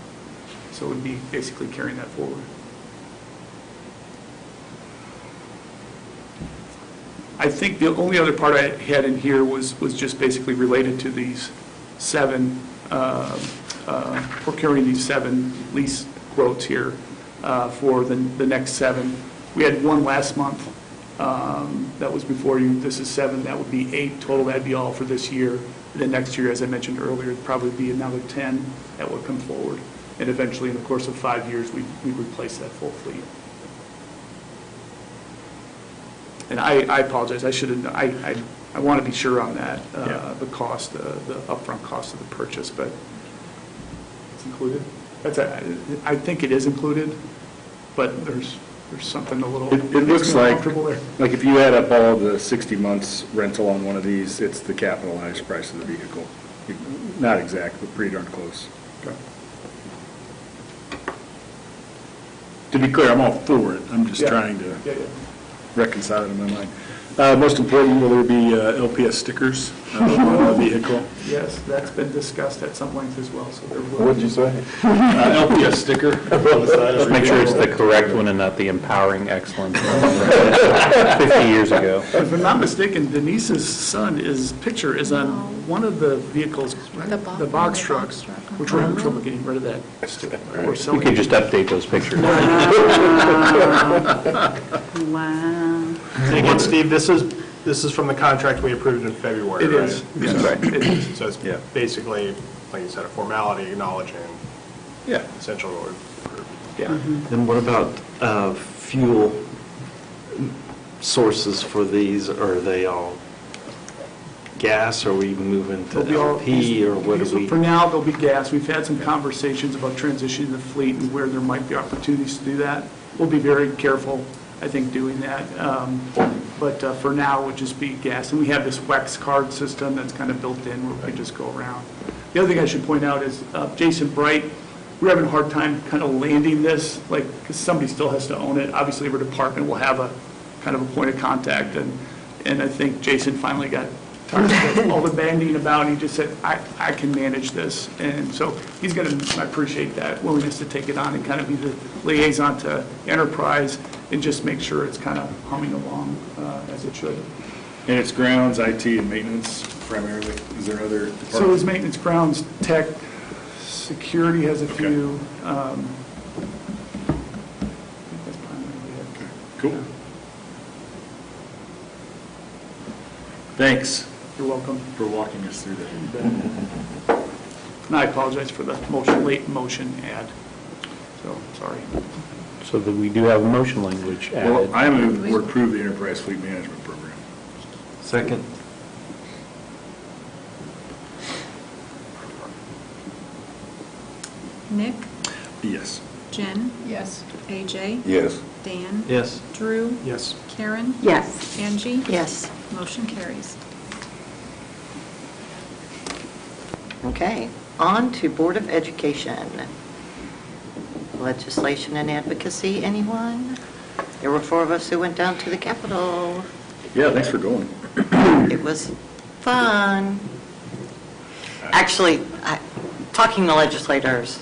So we'd be basically carrying that forward. I think the only other part I had in here was just basically related to these procuring these 7 lease quotes here for the next 7. We had 1 last month. That was before you. This is 7. That would be 8 total. That'd be all for this year. And then next year, as I mentioned earlier, it'd probably be another 10 that would come forward. And eventually, in the course of 5 years, we'd replace that full fleet. And I apologize. I should have. I want to be sure on that. The cost, the upfront cost of the purchase, but it's included. I think it is included, but there's something a little. It looks like, there. like if you add up all the 60 months rental on one of these, it's the capitalized price of the vehicle. Not exact, but pretty darn close. Okay. To be clear, I'm all for it. I'm just trying to reconcile it in my mind. Most important, will there be LPS stickers on the vehicle? Yes, that's been discussed at some length as well, so there will. What did you say? LPS sticker. Just make sure it's the correct one and not the empowering excellence 50 years ago. If I'm not mistaken, Denise's son's picture is on one of the vehicles, right? The box trucks, which we're having trouble getting rid of that. Or We selling. could just update those pictures. Wow. And again, Steve, this is from the contract we approved in February, It right? is. Yes, it is. So it's basically, like you said, a formality acknowledging essentially what we've approved. Yeah. Then what about fuel sources for these? Are they all gas, or are we moving to They'll be all- LP, or what do we? For now, there'll be gas. We've had some conversations about transitioning the fleet and where there might be opportunities to do that. We'll be very careful, I think, doing that. But for now, it would just be gas. And we have this WEX card system that's kind of built in where we can just go around. The other thing I should point out is Jason Bright, we're having a hard time kind of landing this, like, because somebody still has to own it. Obviously, every department will have a kind of a point of contact, and I think Jason finally got tired of all the banding about, and he just said, I can manage this. And so he's going to, I appreciate that willingness to take it on and kind of be the liaison to enterprise and just make sure it's kind of humming along as it should. And it's grounds, IT, and maintenance primarily? Is there other departments? So it's maintenance, grounds, tech, security has a few. I think that's primarily it. Okay, cool. Thanks You're welcome. for walking us through that. And I apologize for the late motion add. So, sorry. So that we do have motion language added. Well, I move we approve the Enterprise Fleet Management Program. Second. Nick, Yes. Jen, Yes. AJ, Yes. Dan, Yes. Drew, Yes. Karen, Yes. Angie. Yes. Motion carries. Okay, on to Board of Education. Legislation and advocacy, anyone? There were 4 of us who went down to the Capitol. Yeah, thanks for going. It was fun. Actually, talking to legislators,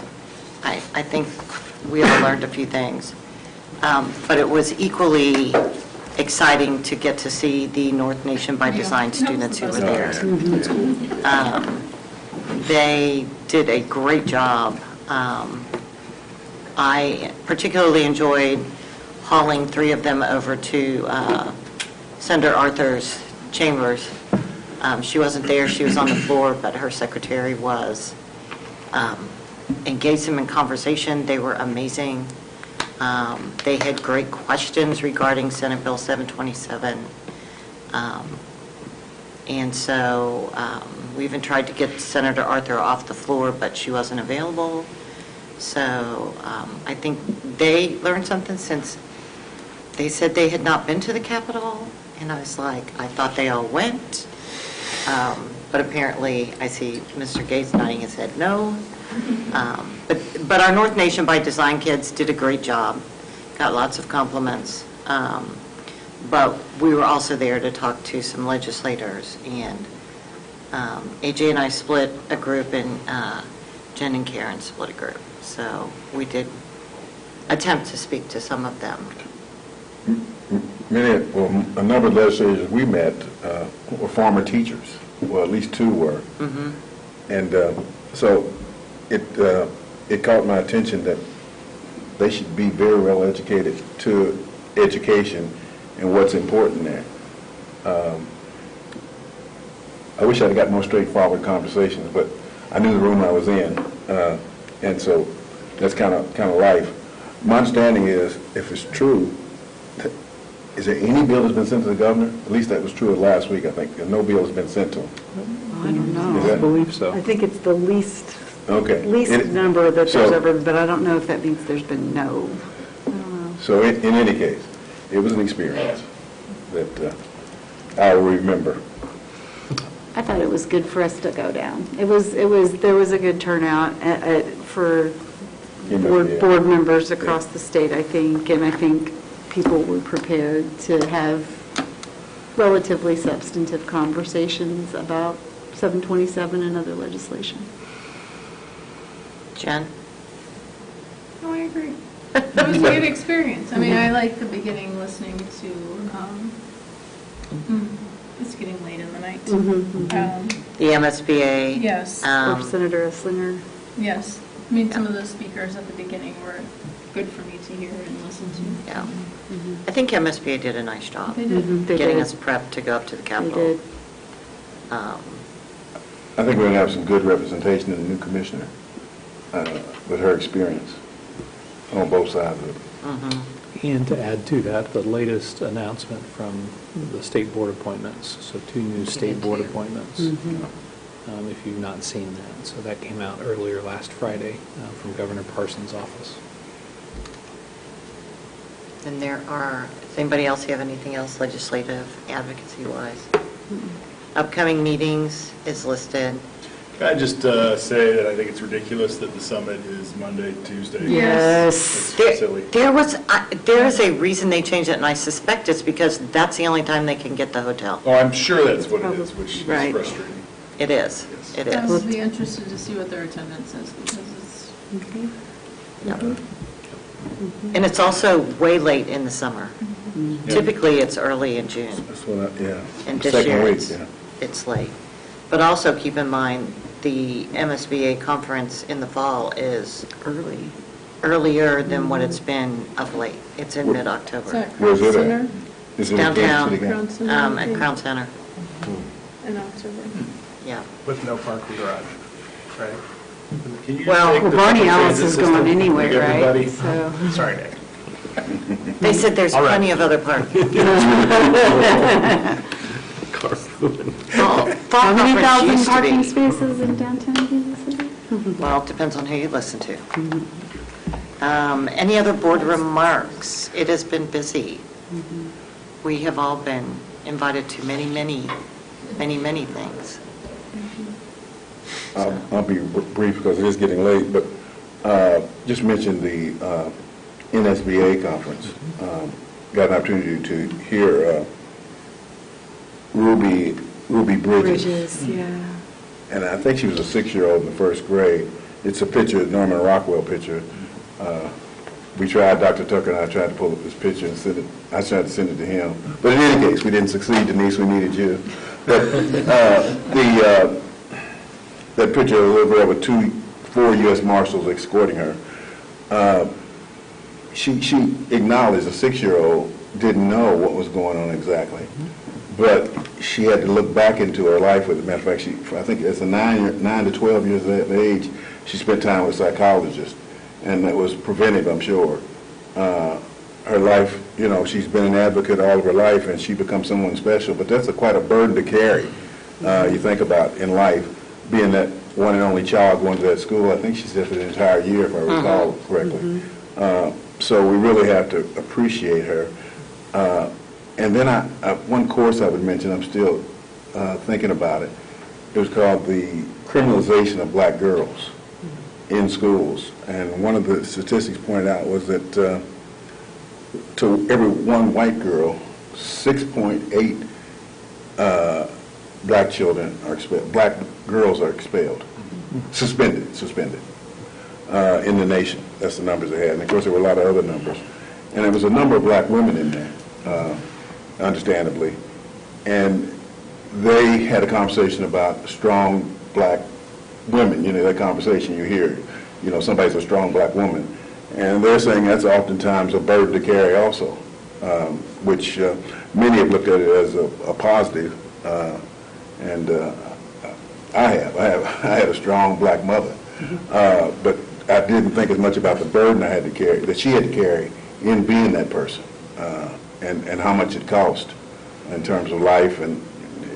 I think we all learned a few things. But it was equally exciting to get to see the North Nation by Design students who were there. They did a great job. I particularly enjoyed hauling 3 of them over to Senator Arthur's chambers. She wasn't there, she was on the floor, but her secretary was. Engaged them in conversation, they were amazing. They had great questions regarding Senate Bill 727. And so we even tried to get Senator Arthur off the floor, but she wasn't available. So I think they learned something, since they said they had not been to the Capitol. And I was like, I thought they all went. But apparently, I see Mr. Gates nodding his head no. But our North Nation by Design kids did a great job. Got lots of compliments. But we were also there to talk to some legislators. And AJ and I split a group, and Jen and Karen split a group. So we did attempt to speak to some of them. A number of legislators we met were former teachers. Well, at least 2 were. Mm-hmm. And so it caught my attention that they should be very well educated to education and what's important there. I wish I'd got more straightforward conversations, but I knew the room I was in, and so that's kind of life. My understanding is, if it's true, is there any bill that's been sent to the governor? At least that was true of last week, I think. No bill has been sent to him. I don't know. Is that- I believe so. I think it's the least Okay. number that there's So- ever, but I don't know if that means there's been no. I don't know. So in any case, it was an experience that I will remember. I thought it was good for us to go down. There was a good turnout for board members across the state, I think, and I think people were prepared to have relatively substantive conversations about 727 and other legislation. Jen? No, I agree. It was a good experience. I mean, I like the beginning, listening to, it's getting late in the night. The MSBA? Yes. Or Senator Esslinger. Yes. I mean, some of the speakers at the beginning were good for me to hear and listen to. Yeah. I think MSBA did a nice job. They did. They Getting did. us prepped to go up to the They Capitol. did. I think we're going to have some good representation in the new commissioner with her experience on both sides of it. And to add to that, the latest announcement from the state board appointments, so 2 new state board appointments, if you've not seen that. So that came out earlier last Friday from Governor Parsons' office. And does anybody else have anything else legislative, advocacy-wise? Upcoming meetings is listed. Can I just say that I think it's ridiculous that the summit is Monday, Tuesday? Yes. It's silly. There is a reason they changed it, and I suspect it's because that's the only time they can get the hotel. Oh, I'm sure that's what it is, which is Right. frustrating. It is. It I is. would be interested to see what their attendance is, because it's, Yep. And it's also way late in the summer. Typically, it's early in June. That's what I, yeah. And this Second year, week, it's, yeah. it's late. But also keep in mind, the MSBA conference in the fall is earlier than what it's been of late. It's in is mid-October. that Where's Crown it at? Center Is it at Kansas Downtown, City again? Crown Center, at Crown Center, in October? yeah. With no parking garage, right? Can you Well, take the Barney public Alice transit is going system, anyway, like everybody? right? So. Sorry, Nick. They said there's All right. plenty of other parking. How many thousand parking spaces in downtown Kansas City? Well, it depends on who you listen to. Any other board remarks? It has been busy. We have all been invited to many things. I'll be brief because it is getting late, but just mention the NSBA conference. Got an opportunity to hear Ruby Bridges. Yeah. And I think she was a 6-year-old in the first grade. It's a picture, Norman Rockwell picture. We tried, Dr. Tucker and I tried to pull up this picture and send it. I tried to send it to him. But in any case, we didn't succeed, Denise, we needed you. But that picture over there with 4 U.S. Marshals escorting her, she acknowledged a 6-year-old didn't know what was going on exactly. But she had to look back into her life. As a matter of fact, I think as a 9 to 12 years of age, she spent time with a psychologist, and that was preventive, I'm sure. Her life, she's been an advocate all of her life, and she becomes someone special. But that's quite a burden to carry. You think about in life, being that one and only child going to that school. I think she said for the entire year, if I recall correctly. So we really have to appreciate her. And then one course I would mention, I'm still thinking about it. It was called the criminalization of black girls in schools. And one of the statistics pointed out was that to every one white girl, 6.8 black children are expelled. Black girls are expelled, suspended in the nation. That's the numbers they had. And of course, there were a lot of other numbers. And there was a number of black women in there. Understandably, and they had a conversation about strong black women. That conversation you hear, somebody's a strong black woman, and they're saying that's oftentimes a burden to carry also, which many have looked at it as a positive, and I had a strong black mother, but I didn't think as much about the burden I had to carry, that she had to carry in being that person. And how much it cost in terms of life and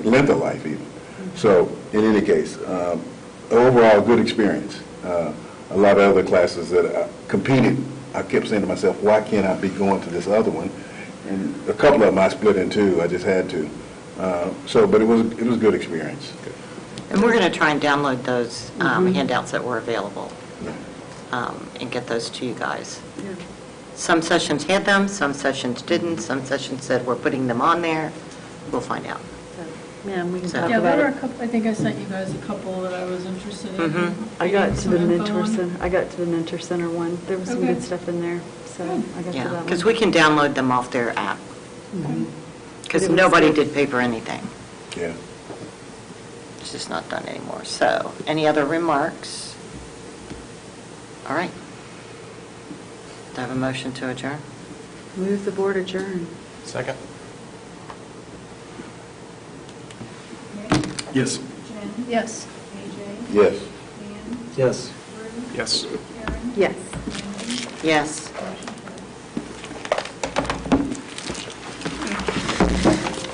length of life even. So in any case, overall good experience. A lot of other classes that I competed, I kept saying to myself, why can't I be going to this other one? And a couple of them I split in two, I just had to. But it was a good experience. And we're going to try and download those handouts that were available and get those to you guys. Yeah. Some sessions had them, some sessions didn't, some sessions said we're putting them on there. We'll find out. Yeah, and we can So- talk Yeah, about there were it. a couple, I think I sent you guys a couple that I was interested in. I got to Some the info mentor on. center. I got to the mentor center one. There was some Okay. good stuff in there, so I got to Yeah, that one. because we can download them off their app. Because It was nobody good. did paper anything. Yeah. It's just not done anymore. So, any other remarks? All right. Do I have a motion to adjourn? Move the board adjourn. Second. Yes. Yes. Yes. Yes. Yes. Yes. Yes.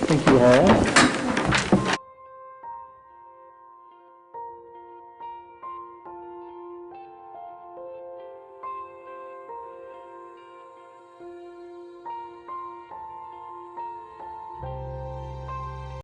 Thank you all.